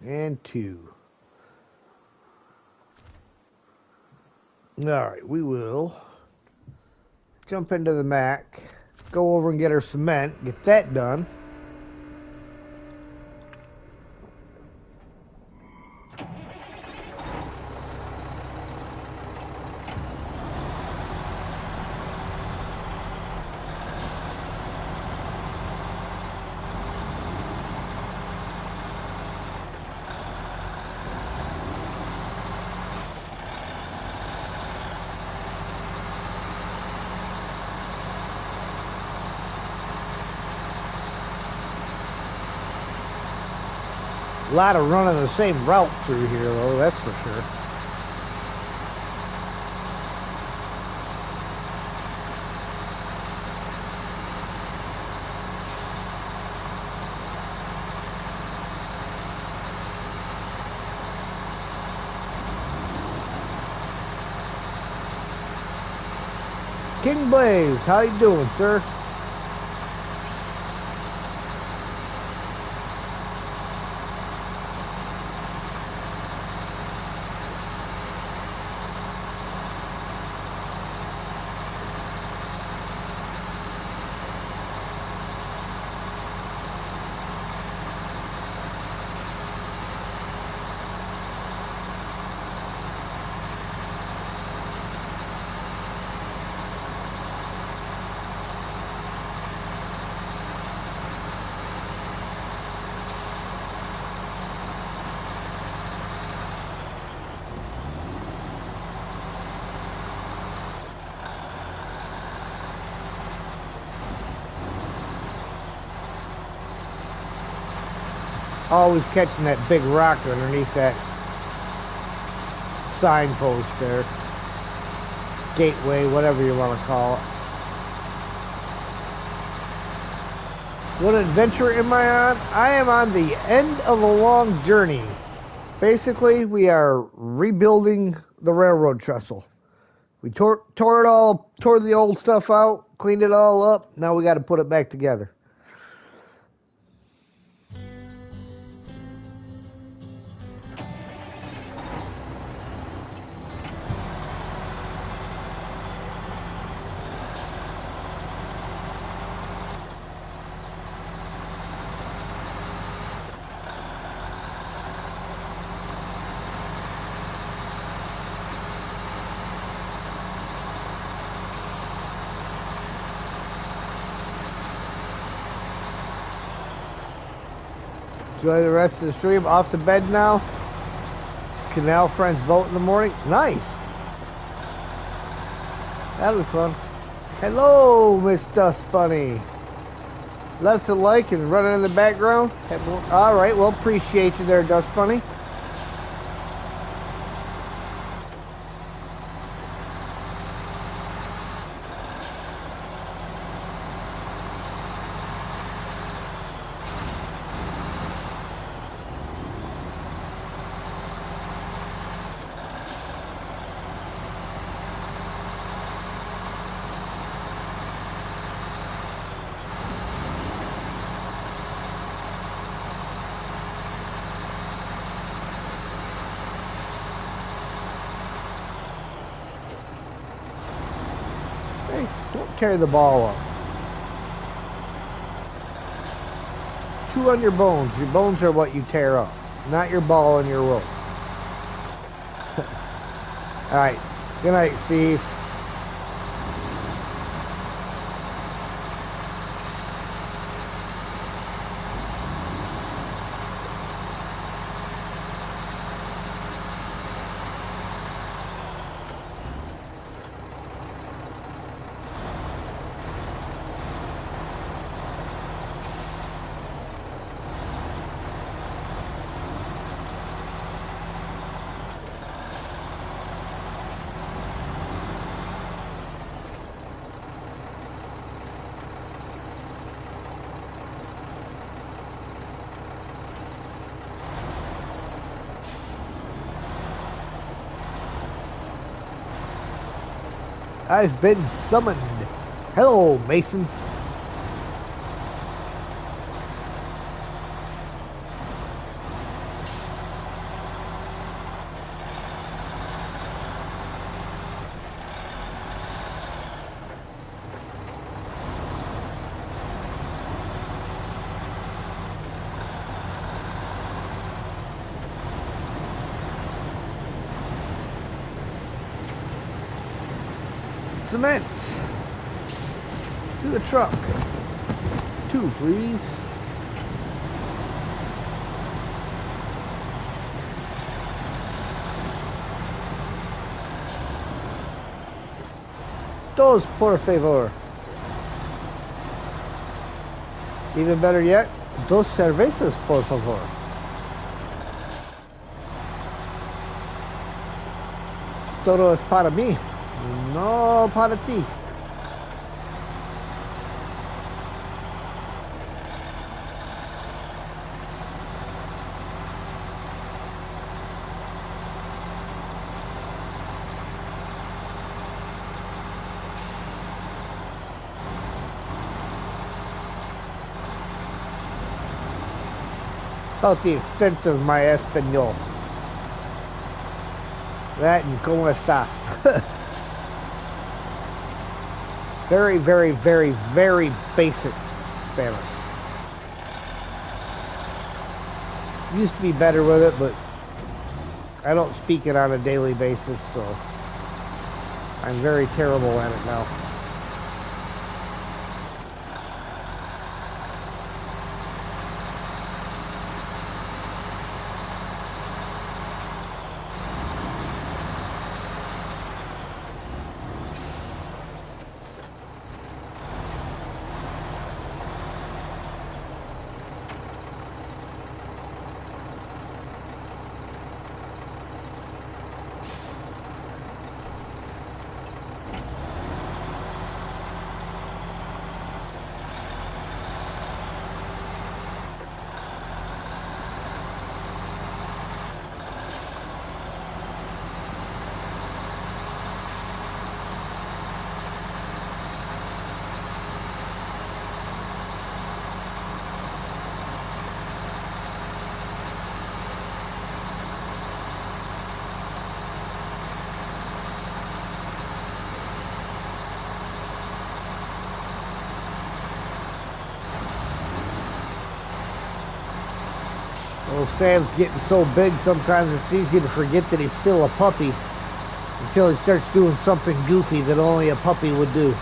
and 2. Alright, we will jump into the Mac, go over and get our cement, get that done. A lot of running the same route through here, though, that's for sure. King Blaze, how you doing, sir? Always catching that big rock underneath that signpost there. Gateway, whatever you want to call it. What adventure am I on? I am on the end of a long journey. Basically, we are rebuilding the railroad trestle. We tore the old stuff out, cleaned it all up. Now we got to put it back together. Enjoy the rest of the stream. Off to bed now. Canal friends vote in the morning. Nice. That'll be fun. Hello, Miss Dust Bunny. Left a like and running in the background. All right. Well, appreciate you there, Dust Bunny. Don't tear the ball up. Chew on your bones. Your bones are what you tear up, not your ball and your rope. All right. Good night, Steve. I've been summoned. Hello, Mason. cement. To the truck. 2, please. Dos, por favor. Even better yet, dos cervezas, por favor. Todo es para mí, no para ti. About the extent of my Espanol. That and como está. Very, very, very, very basic Spanish. Used to be better with it, but I don't speak it on a daily basis, so I'm very terrible at it now. Well, Sam's getting so big sometimes it's easy to forget that he's still a puppy until he starts doing something goofy that only a puppy would do.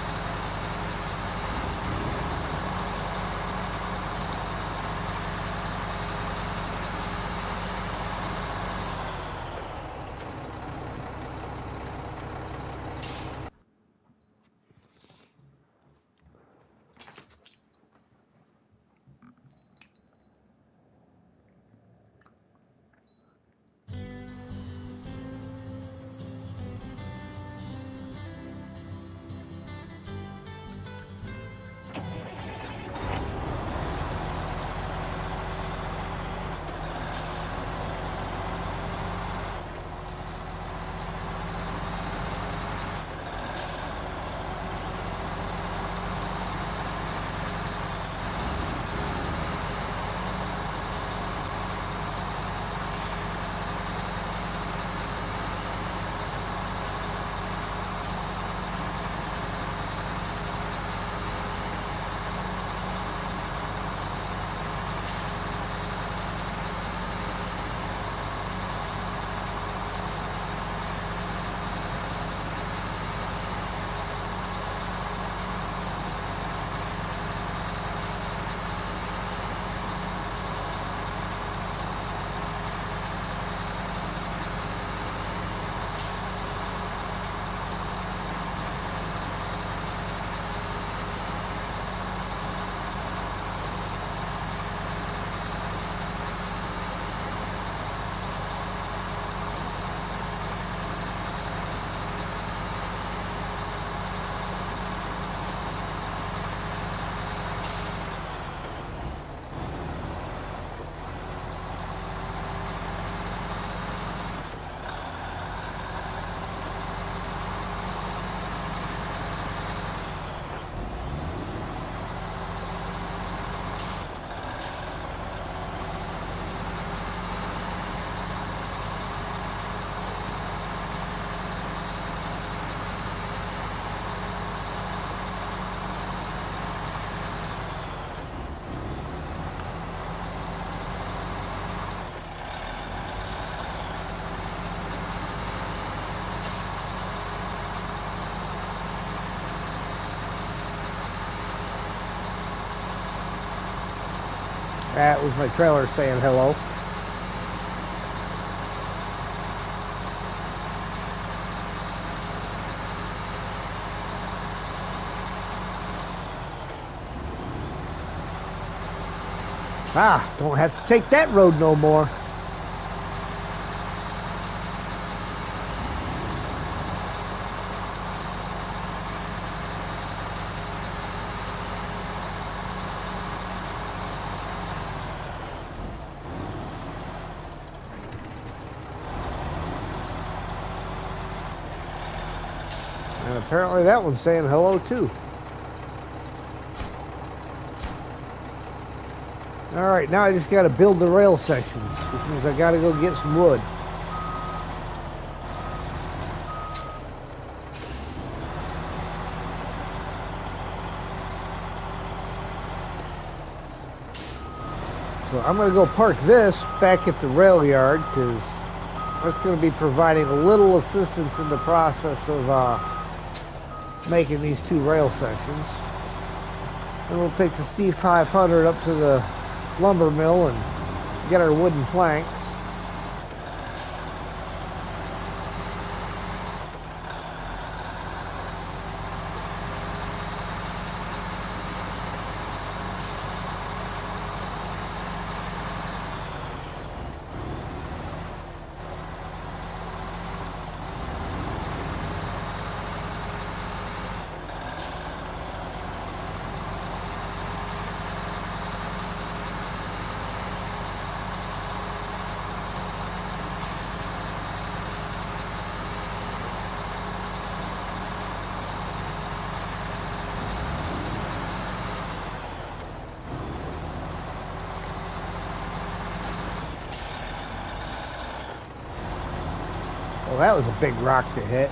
That was my trailer saying hello. Ah, don't have to take that road no more. And apparently that one's saying hello too. Alright, now I just got to build the rail sections, which means I got to go get some wood. So I'm going to go park this back at the rail yard because that's going to be providing a little assistance in the process of making these two rail sections. And we'll take the C500 up to the lumber mill and get our wooden planks. Well, that was a big rock to hit.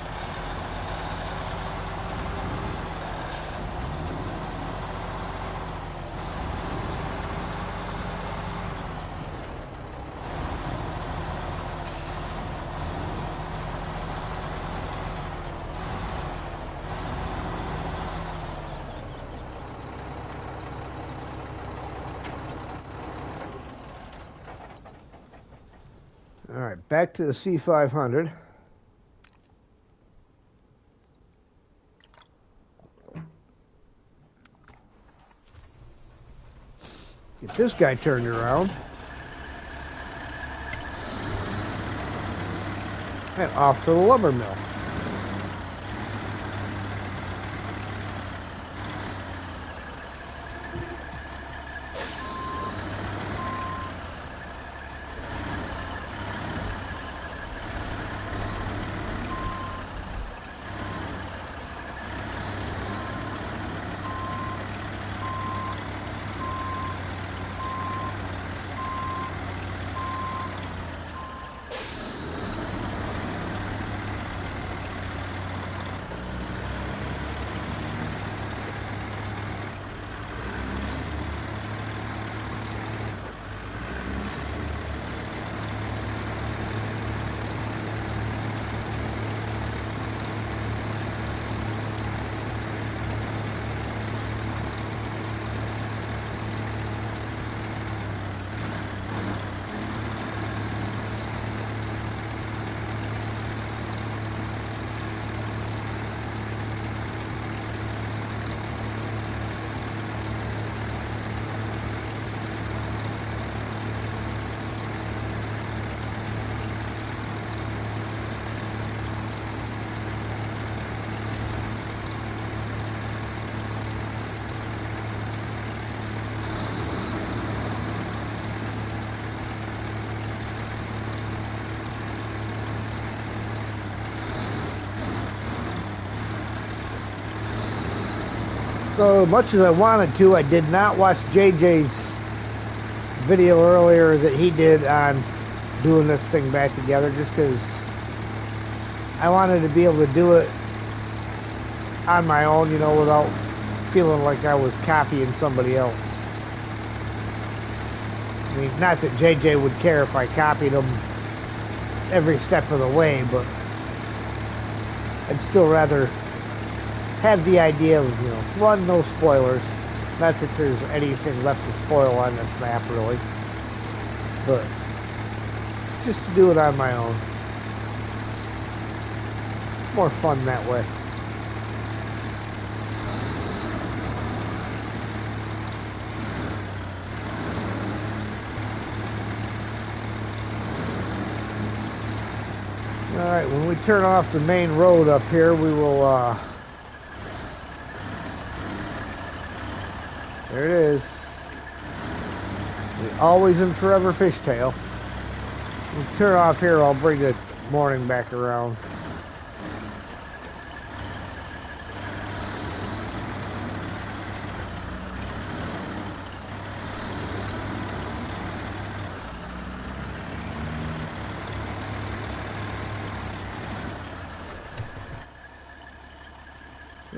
All right, back to the C500. Get this guy turned around. And off to the lumber mill. So much as I wanted to, I did not watch JJ's video earlier that he did on doing this thing back together, just because I wanted to be able to do it on my own, you know, without feeling like I was copying somebody else. I mean, not that JJ would care if I copied him every step of the way, but I'd still rather have the idea of, you know, one, no spoilers, Not that there's anything left to spoil on this map, really. But just to do it on my own. It's more fun that way. Alright, when we turn off the main road up here, we will, there it is. The always and forever fishtail. When we turn off here, I'll bring the morning back around.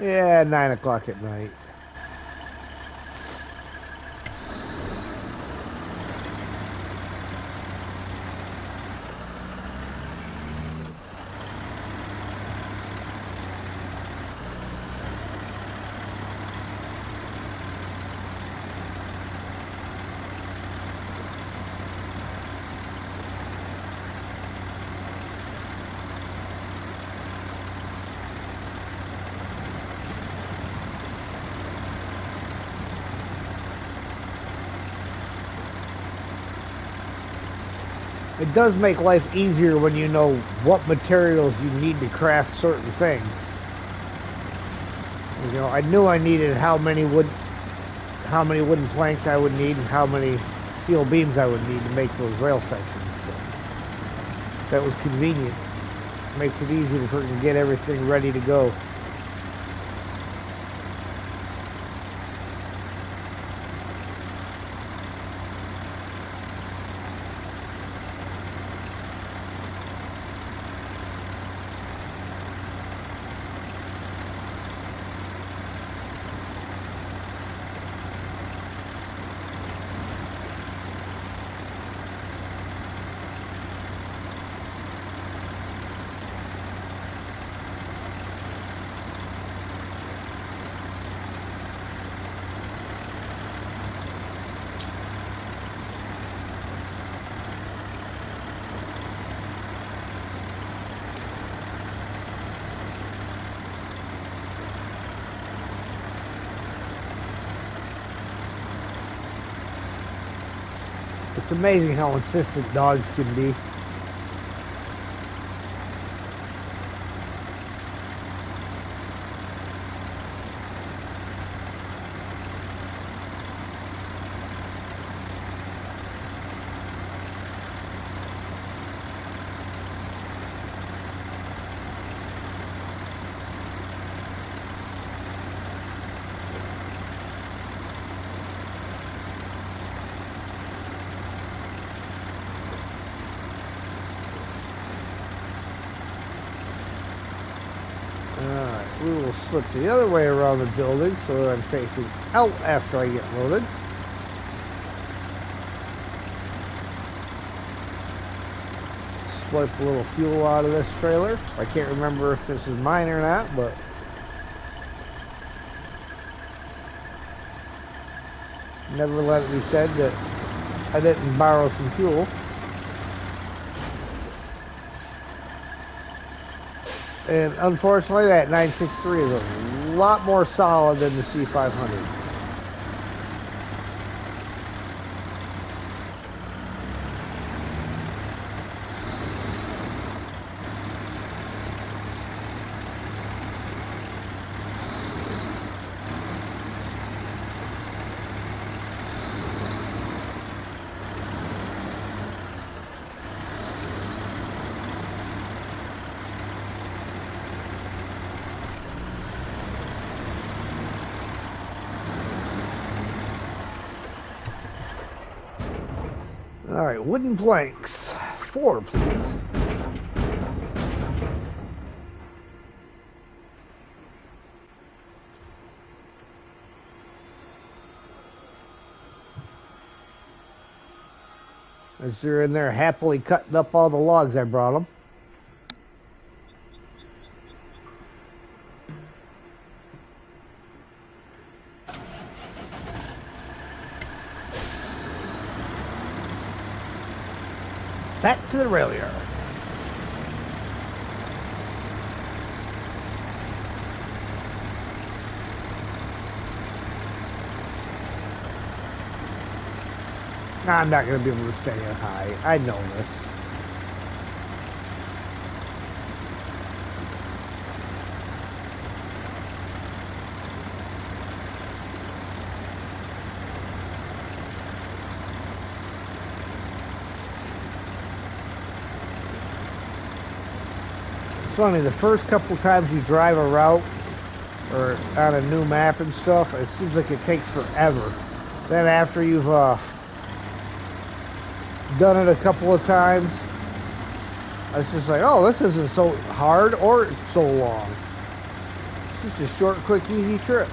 Yeah, 9 o'clock at night. It does make life easier when you know what materials you need to craft certain things. You know, I knew I needed how many wooden planks I would need and how many steel beams I would need to make those rail sections. So that was convenient. Makes it easy to freaking get everything ready to go. It's amazing how insistent dogs can be. We will slip the other way around the building so that I'm facing out after I get loaded. Swipe a little fuel out of this trailer. I can't remember if this is mine or not, but never let it be said that I didn't borrow some fuel. And unfortunately, that 963 is a lot more solid than the C500. All right, wooden planks. 4, please. As they're in there happily cutting up all the logs I brought them. Back to the rail yard. Nah, I'm not going to be able to stay on high. I know this. It's funny, the first couple times you drive a route or on a new map and stuff, it seems like it takes forever. Then after you've done it a couple of times, it's just like, oh, this isn't so hard or so long. It's just a short, quick, easy trip.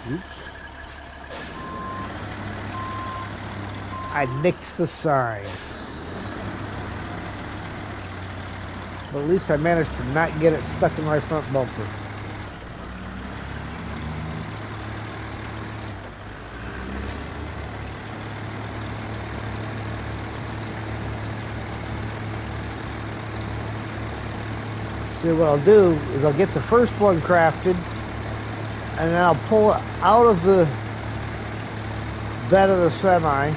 Oops. I nixed the sign. But at least I managed to not get it stuck in my front bumper. See, what I'll do is I'll get the first one crafted, and then I'll pull it out of the bed of the semi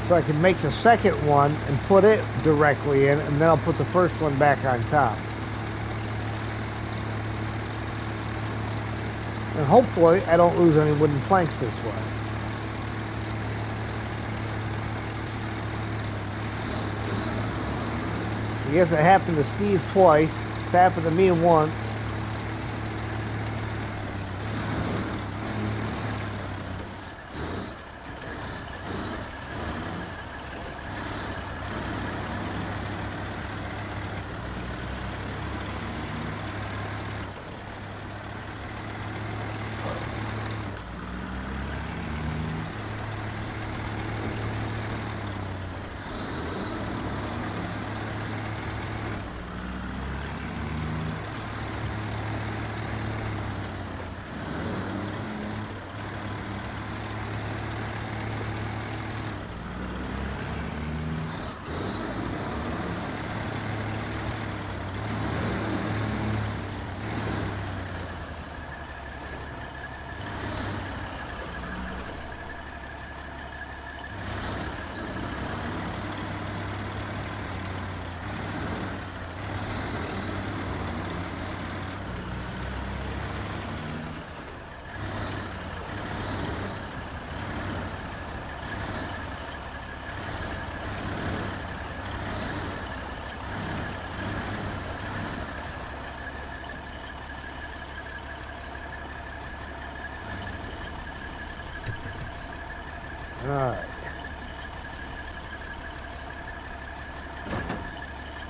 so I can make the second one and put it directly in, and then I'll put the first one back on top. And hopefully I don't lose any wooden planks this way. I guess it happened to Steve twice. It's happened to me once. Alright.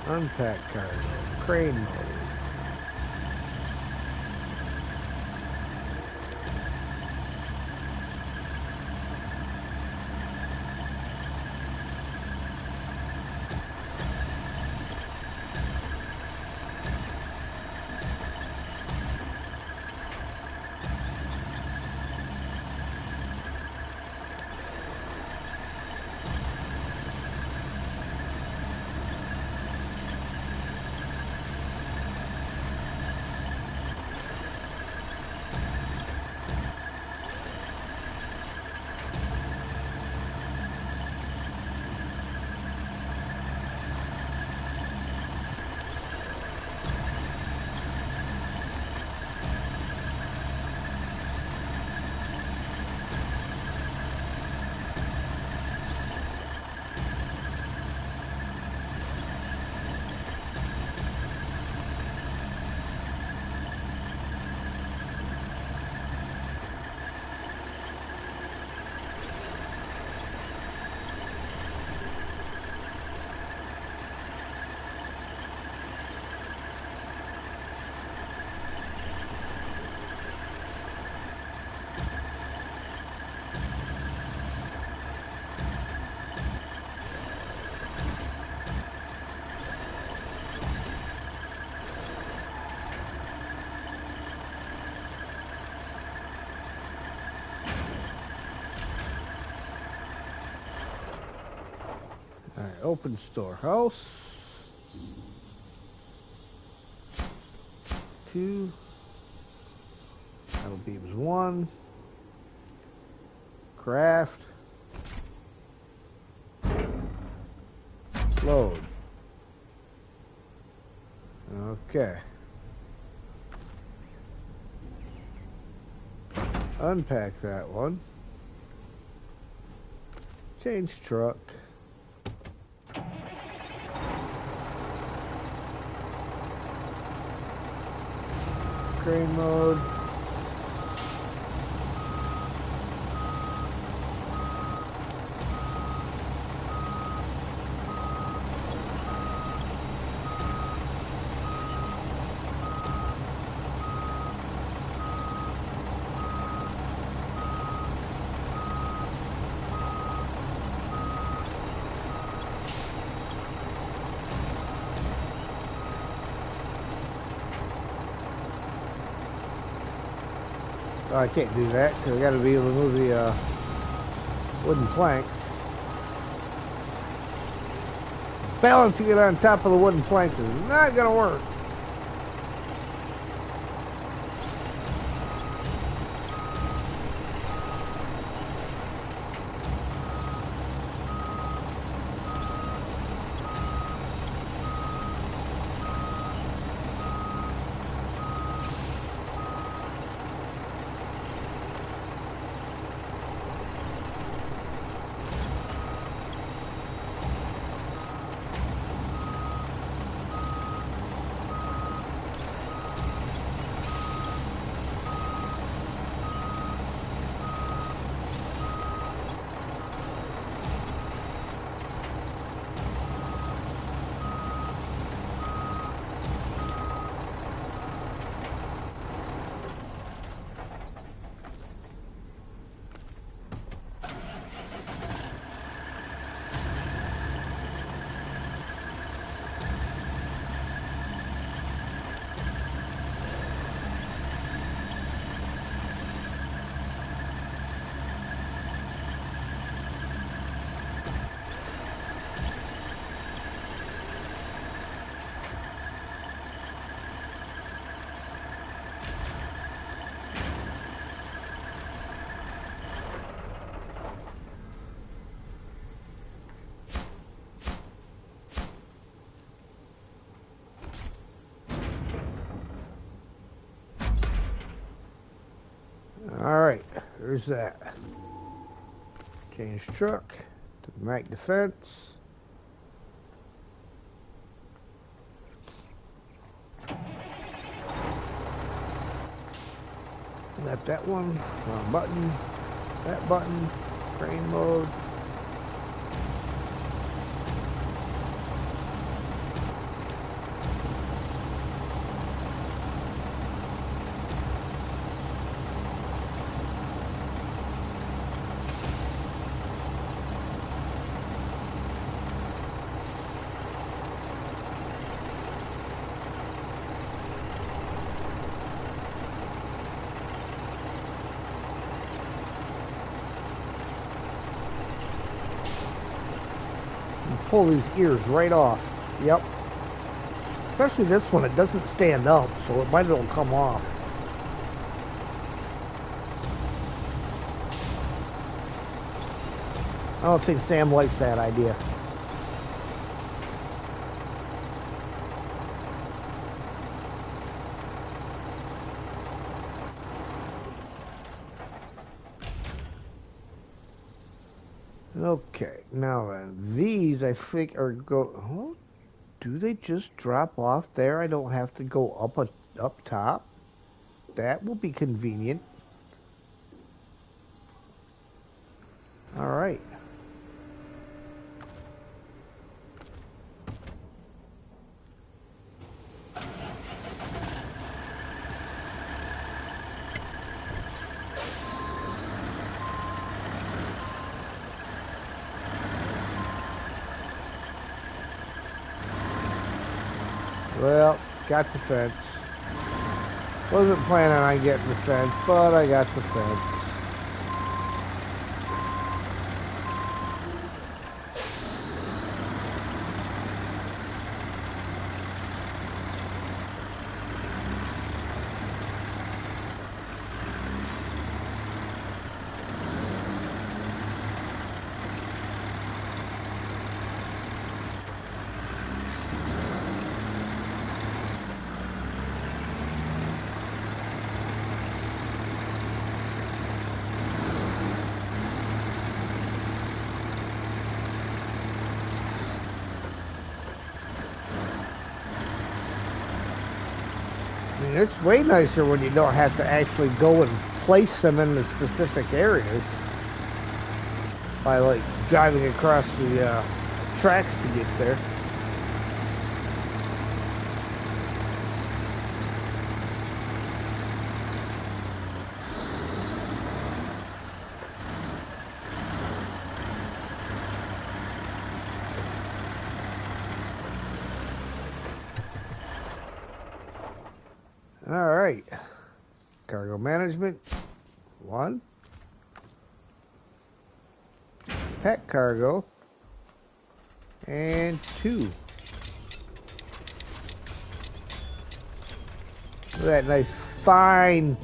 Unpack cargo. Crane mode. open storehouse. 2. Metal beams 1. Craft. Load. Okay. Unpack that one. Change truck. Crane mode. Oh, I can't do that because I got to be able to move the wooden planks. Balancing it on top of the wooden planks is not going to work. Alright, there's that. Change truck to Mac Defense. Left that one, wrong button, that button, crane mode. Pull these ears right off. Yep. Especially this one, it doesn't stand up, so it might as well come off. I don't think Sam likes that idea. Okay, now then, these I think are oh, do they just drop off there? I don't have to go up top. That will be convenient. All right. Well, got the fence. Wasn't planning on getting the fence, but I got the fence. mean, it's way nicer when you don't have to actually go and place them in the specific areas by like driving across the tracks to get there. All right. Cargo management, 1. Pet cargo, and 2. Look at that nice, fine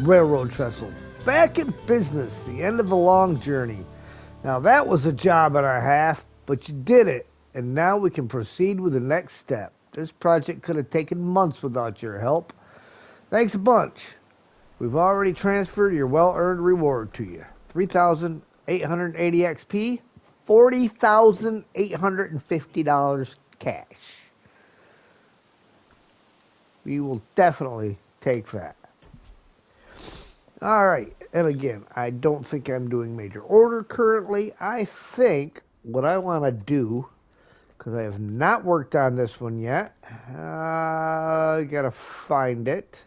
railroad trestle. Back in business, the end of a long journey. Now that was a job and a half, but you did it, and now we can proceed with the next step. This project could have taken months without your help. Thanks a bunch. We've already transferred your well-earned reward to you. 3,880 XP, $40,850 cash. We will definitely take that. All right, and again, I don't think I'm doing major order currently. I think what I want to do, because I have not worked on this one yet, I gotta find it.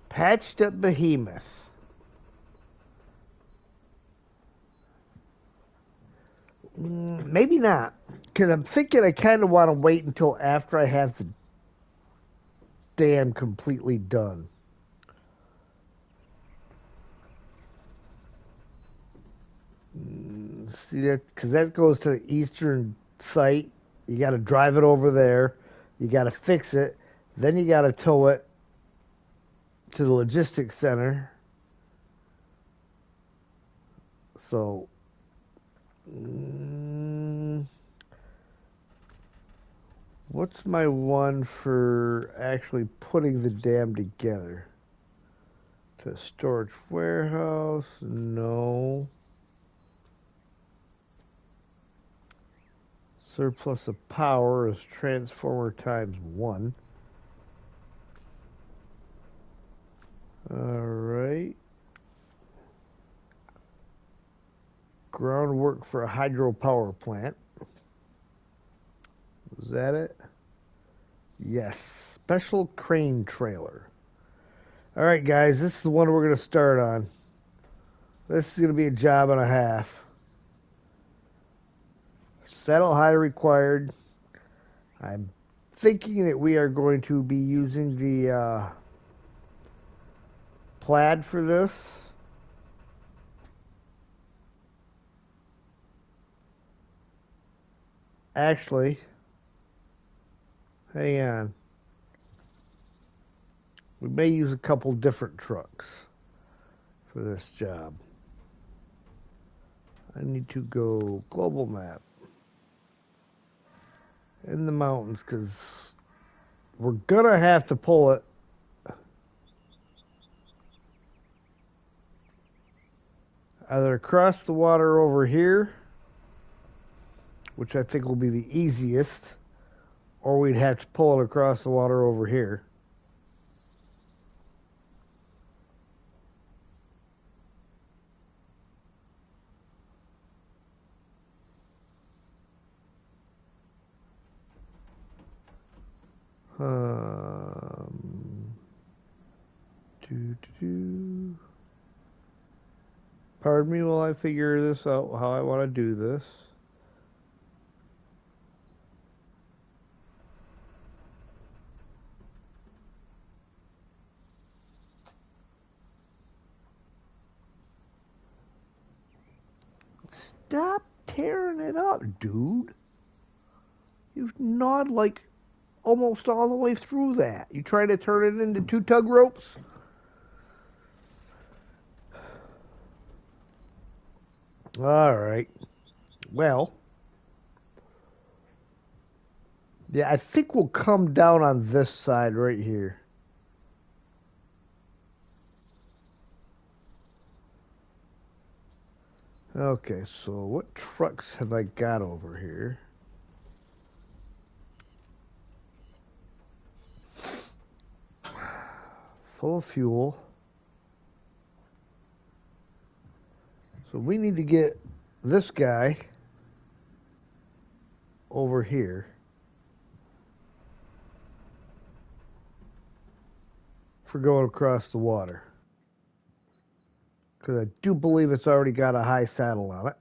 Patched up Behemoth. Maybe not, because I'm thinking I kind of want to wait until after I have the dam completely done. See that, because that goes to the eastern site. You got to drive it over there. You got to fix it. Then you got to tow it to the logistics center. So, what's my one for actually putting the dam together? To storage warehouse? No. Surplus of power is transformer times 1. Alright. Groundwork for a hydropower plant. Was that it? Yes. Special crane trailer. Alright guys, this is the one we're going to start on. This is going to be a job and a half. Saddle high required. I'm thinking that we are going to be using the plaid for this. Actually, hang on. We may use a couple different trucks for this job. I need to go global map. In the mountains, because we're going to have to pull it. Either across the water over here, which I think will be the easiest, or we'd have to pull it across the water over here. Pardon me while I figure this out, how I want to do this. Stop tearing it up, dude. You've gnawed like almost all the way through that. You trying to turn it into 2 tug ropes? All right. Well, yeah, I think we'll come down on this side right here. Okay, so what trucks have I got over here? full of fuel. So we need to get this guy over here for going across the water. Because I do believe it's already got a high saddle on it.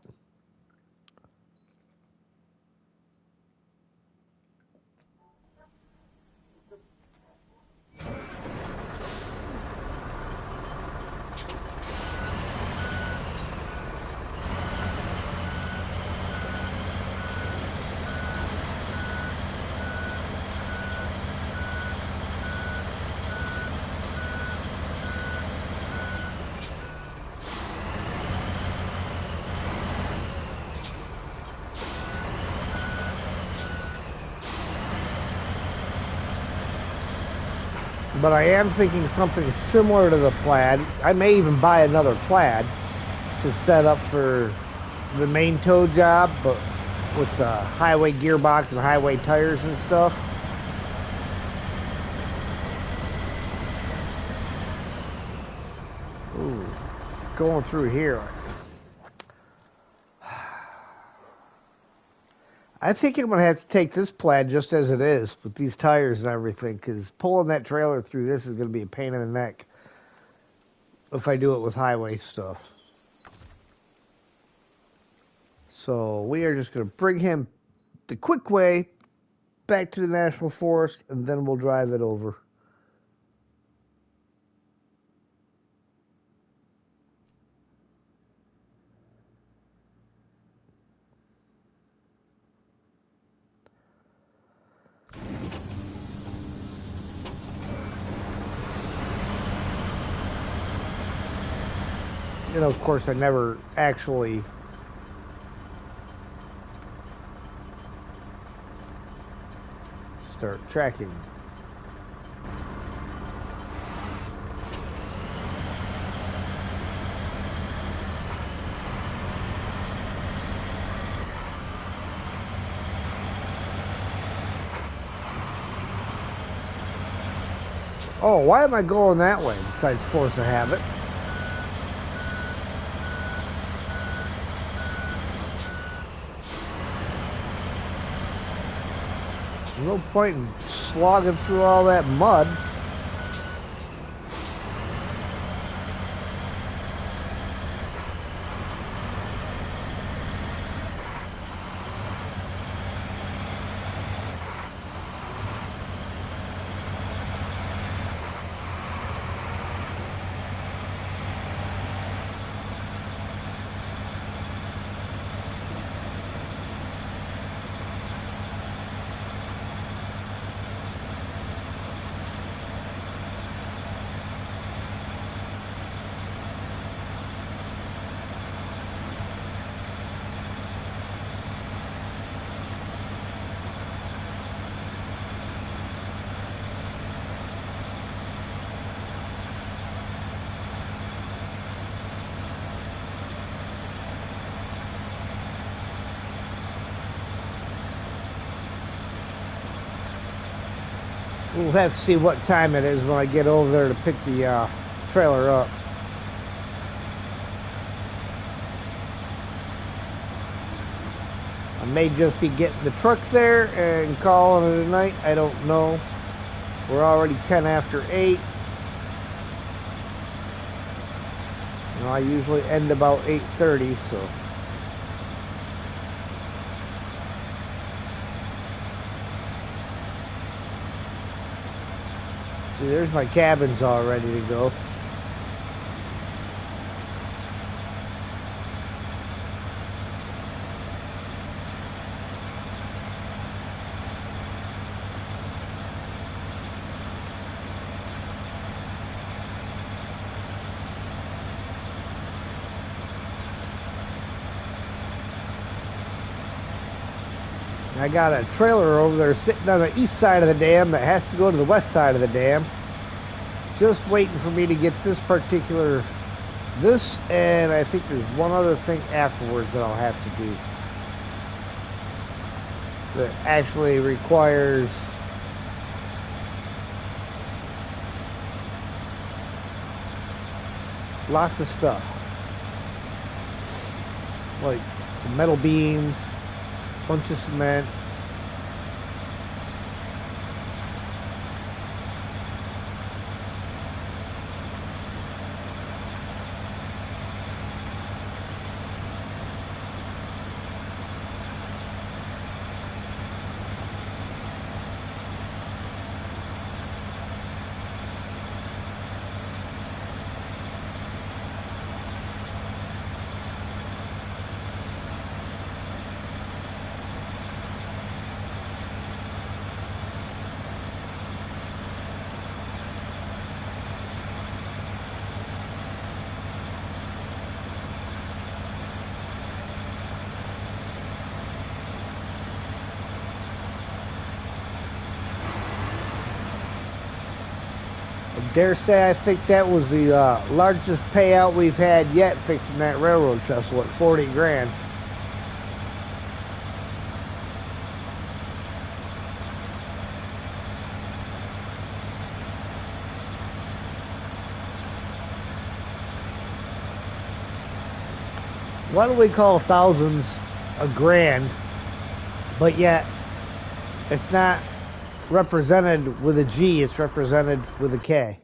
But I am thinking something similar to the plaid. I may even buy another plaid to set up for the main tow job, but with the highway gearbox and highway tires and stuff. Ooh, going through here. I think I'm going to have to take this plaid just as it is with these tires and everything, because pulling that trailer through this is going to be a pain in the neck if I do it with highway stuff. So we are just going to bring him the quick way back to the National Forest, and then we'll drive it over. You know, of course, I never actually start tracking. Oh, why am I going that way besides force of habit? No point in slogging through all that mud. We'll have to see what time it is when I get over there to pick the trailer up. I may just be getting the truck there and calling it a night. I don't know. We're already 10 after 8. You know, I usually end about 8:30, so. See, there's my cabins all ready to go. I got a trailer over there sitting on the east side of the dam that has to go to the west side of the dam. Just waiting for me to get this, and I think there's one other thing afterwards that I'll have to do. That actually requires Lots of stuff. Like some metal beams, bunch of cement. Dare say I think that was the largest payout we've had yet fixing that railroad trestle at 40 grand. Why do we call thousands a grand, but yet it's not represented with a G, it's represented with a K?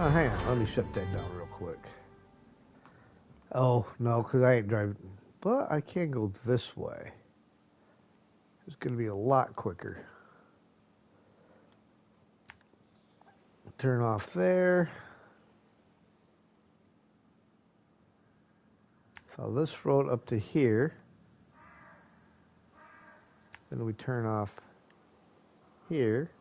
Oh, hang on. Let me shut that down real quick. Oh, no, because I ain't driving. But I can go this way. It's going to be a lot quicker. Turn off there. Follow this road up to here. Then we turn off here.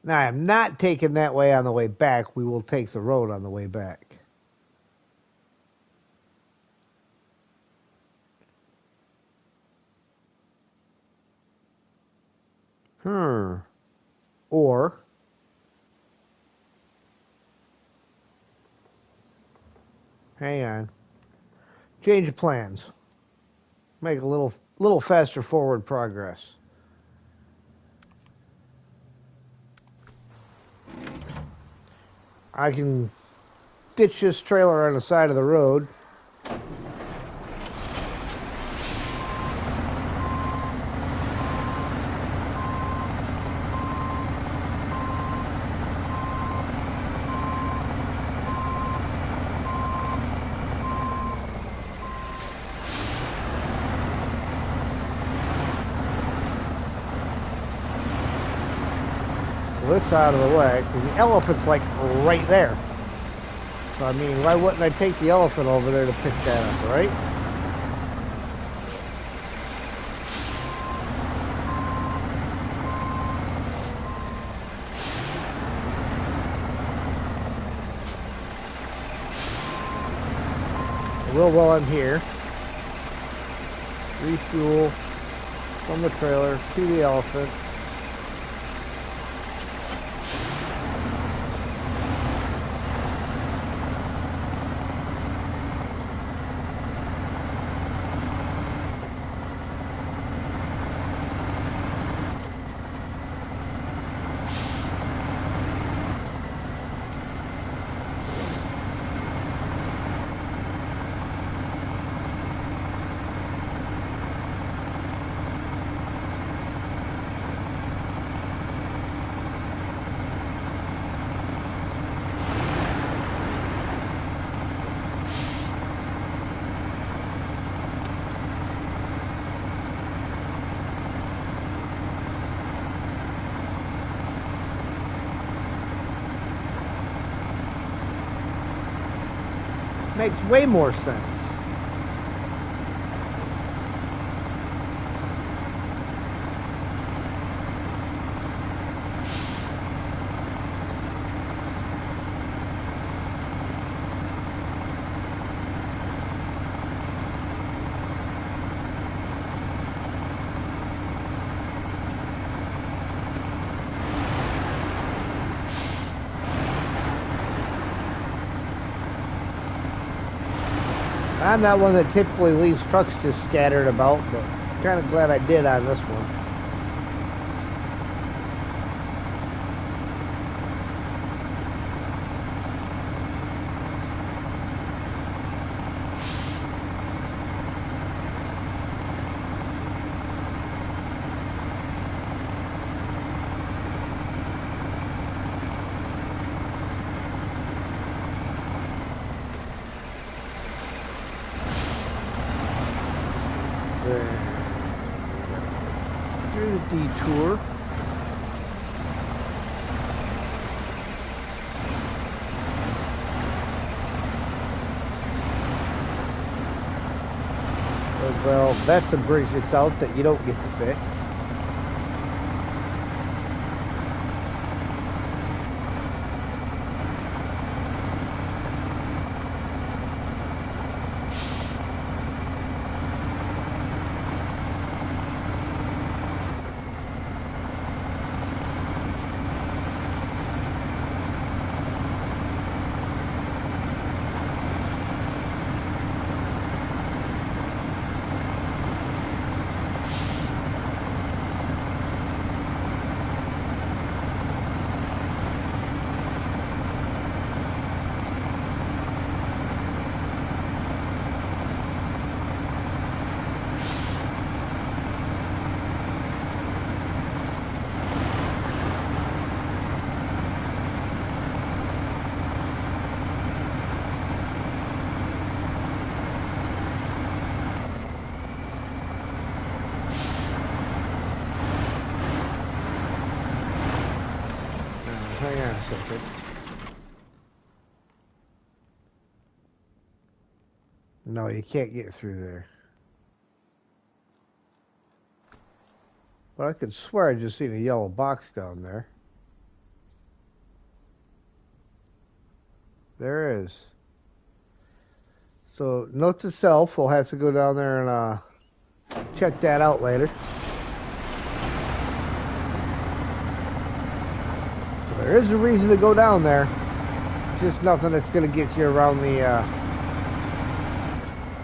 Now, I'm not taking that way on the way back. We will take the road on the way back. Or hang on. Change of plans. Make a little faster forward progress. I can ditch this trailer on the side of the road. It's out of the way. The elephant's like right there. So I mean, why wouldn't I take the elephant over there to pick that up, right? While I'm here, refuel from the trailer to the elephant. Makes way more sense. I'm not one that typically leaves trucks just scattered about, but kind of glad I did on this one. Through the detour. Well, that's a bridge that's out that you don't get to fix. Hang on a second. No, you can't get through there. But I could swear I just seen a yellow box down there. There is. So, note to self, we'll have to go down there and check that out later. So there is a reason to go down there. Just nothing that's going to get you around the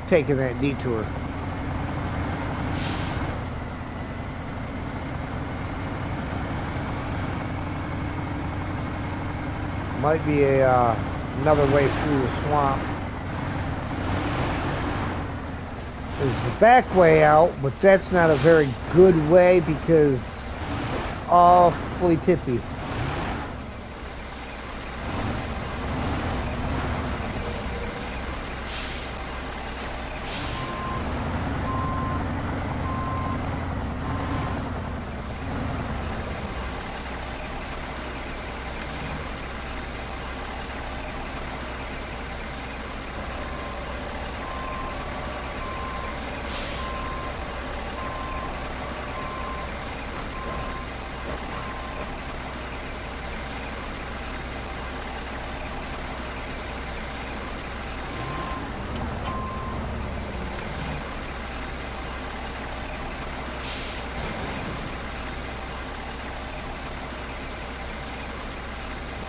taking that detour. Might be another way through the swamp. There's the back way out, but that's not a very good way because it's awfully tippy.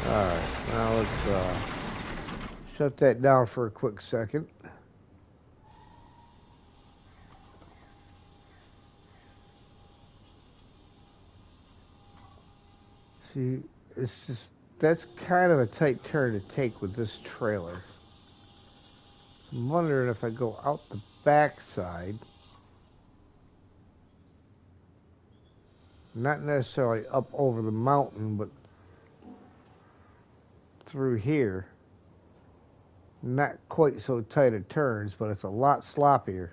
Alright, now let's shut that down for a quick second. See, it's just, that's kind of a tight turn to take with this trailer. I'm wondering if I go out the back side, not necessarily up over the mountain, but through here. Not quite so tight of turns, but it's a lot sloppier.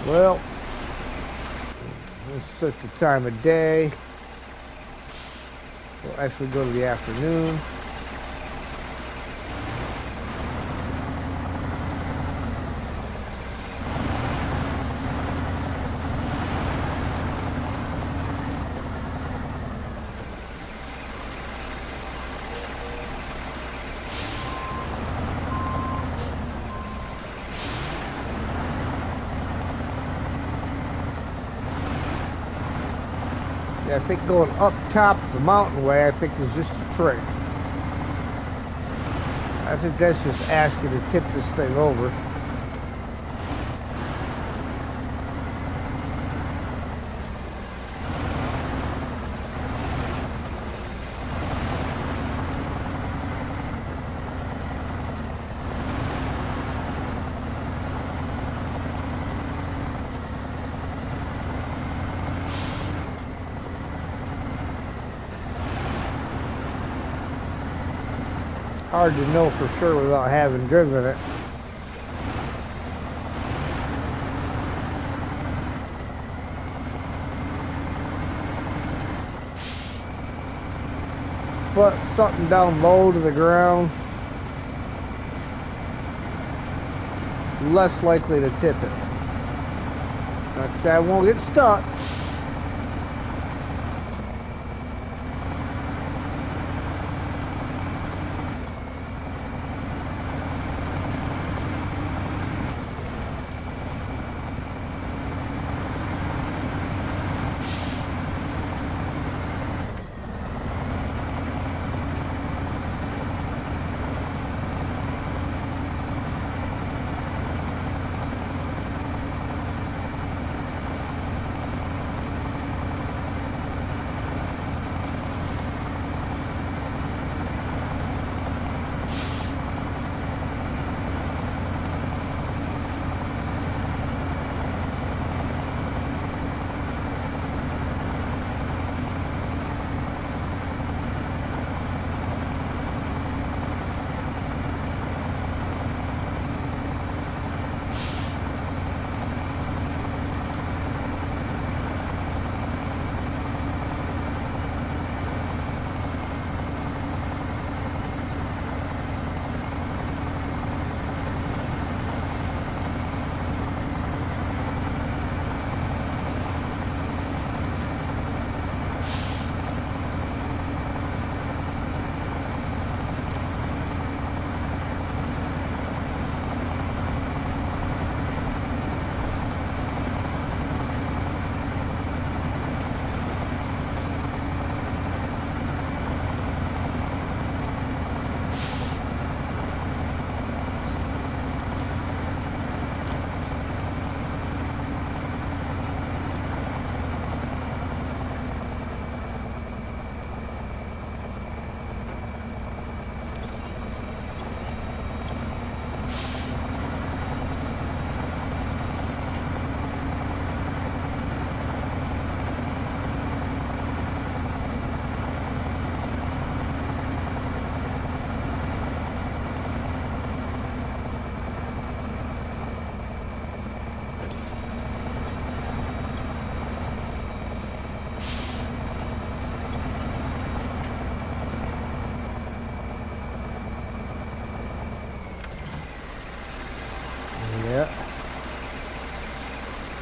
Well, Let's set the time of day. We'll actually go to the afternoon. I think going up top the mountain way, I think is just a trick. I think that's just asking to tip this thing over. Hard to know for sure without having driven it. Put something down low to the ground, less likely to tip it. Like I said, I won't get stuck.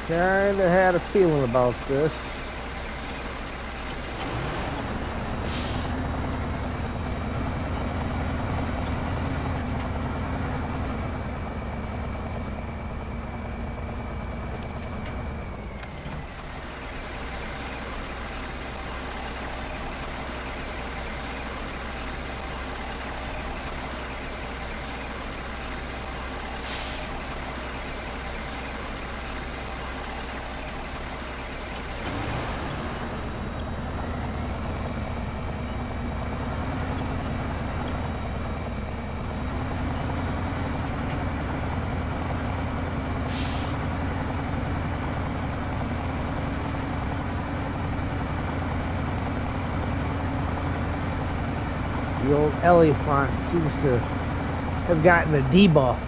Kinda had a feeling about this. The old elephant seems to have gotten a debuff.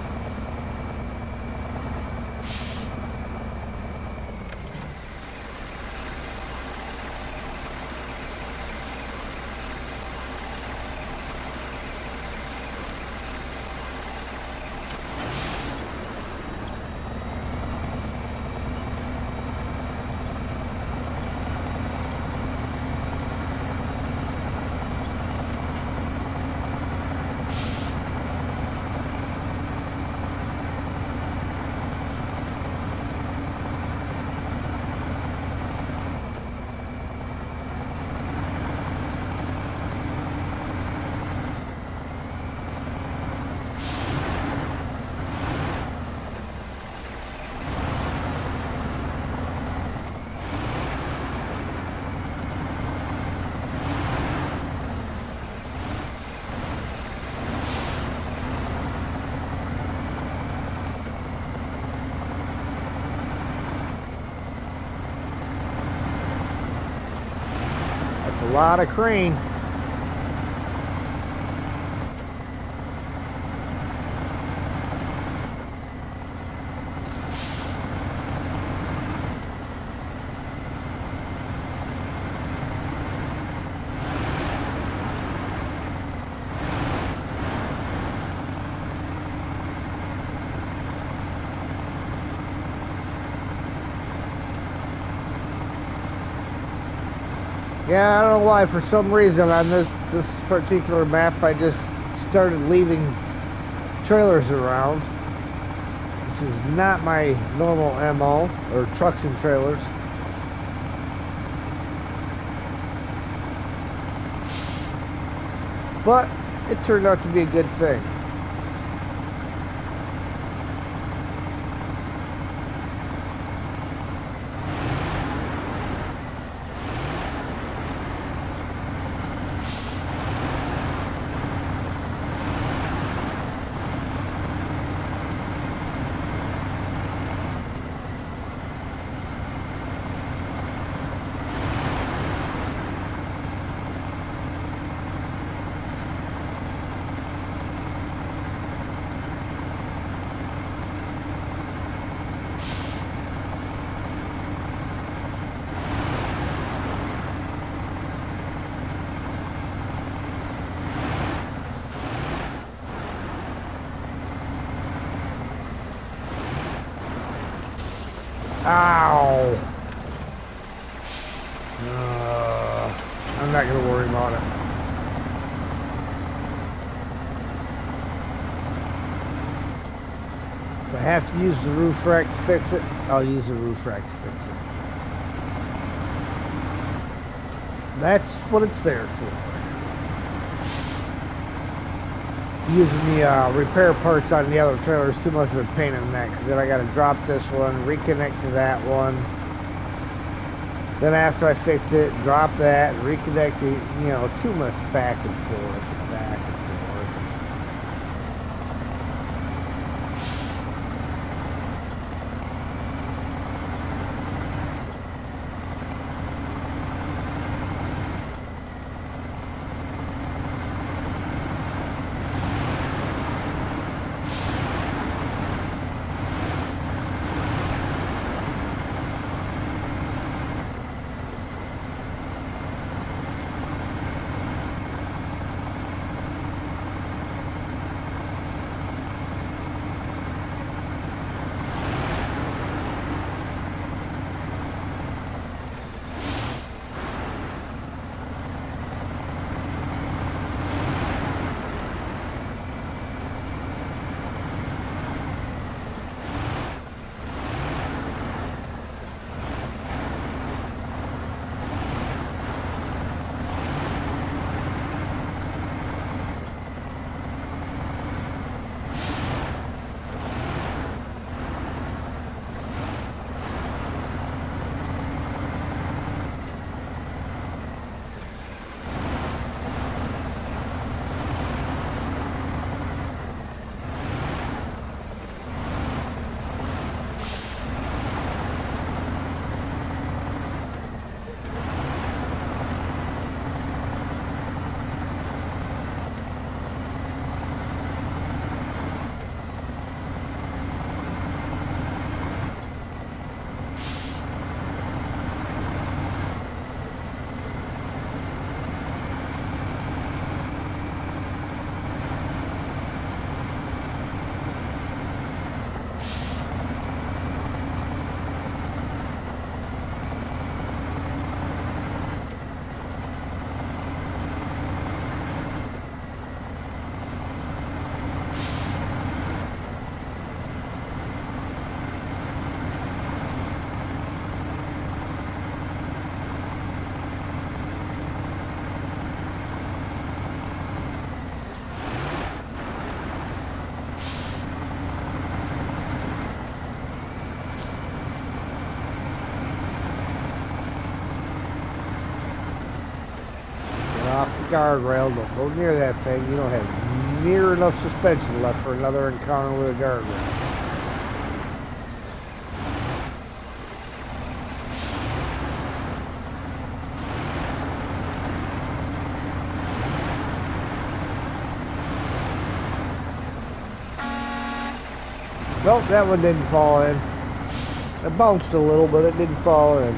a lot of crane. Yeah, I don't know why. For some reason on this particular map, I just started leaving trailers around, which is not my normal MO, or trucks and trailers. But it turned out to be a good thing. Ow! I'm not going to worry about it. If I have to use the roof rack to fix it, I'll use the roof rack to fix it. That's what it's there for. Using the repair parts on the other trailer is too much of a pain in the neck, because then I got to drop this one, reconnect to that one. Then after I fix it, drop that, reconnect it, you know, too much back and forth and back and forth. Off the guardrail, don't go near that thing. You don't have near enough suspension left for another encounter with a guardrail. Nope, that one didn't fall in. It bounced a little, but it didn't fall in.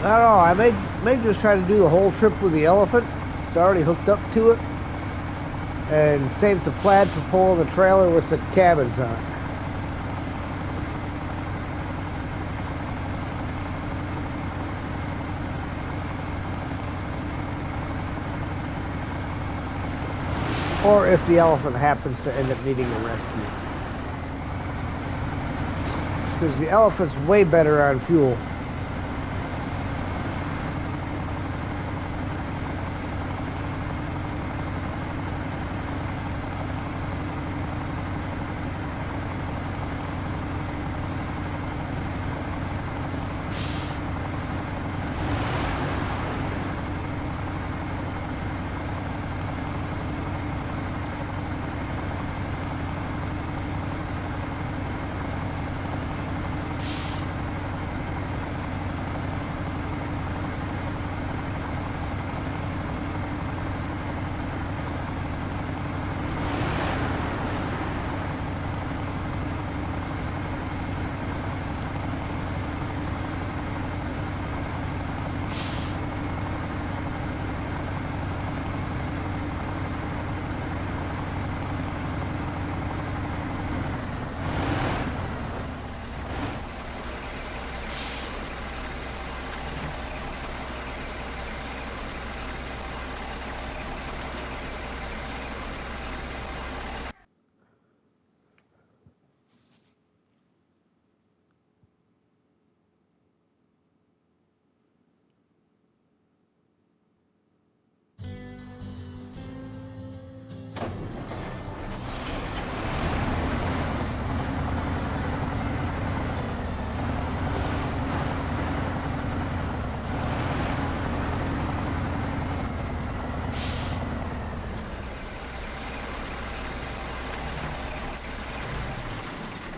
I don't know, I may just try to do the whole trip with the elephant. It's already hooked up to it. And save the plaid for pulling the trailer with the cabins on it. Or if the elephant happens to end up needing a rescue. Because the elephant's way better on fuel.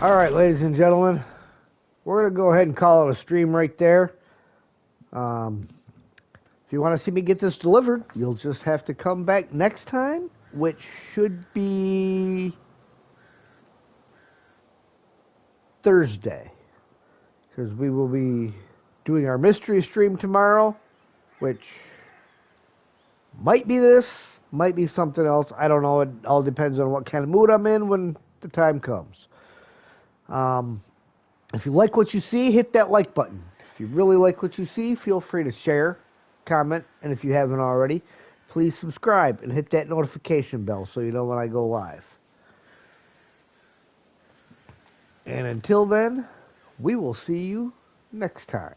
All right, ladies and gentlemen, we're going to go ahead and call it a stream right there. If you want to see me get this delivered, you'll just have to come back next time, which should be Thursday, because we will be doing our mystery stream tomorrow, which might be this, might be something else. I don't know. It all depends on what kind of mood I'm in when the time comes. If you like what you see, hit that like button. If you really like what you see, feel free to share, comment, and if you haven't already, please subscribe and hit that notification bell so you know when I go live. And until then, we will see you next time.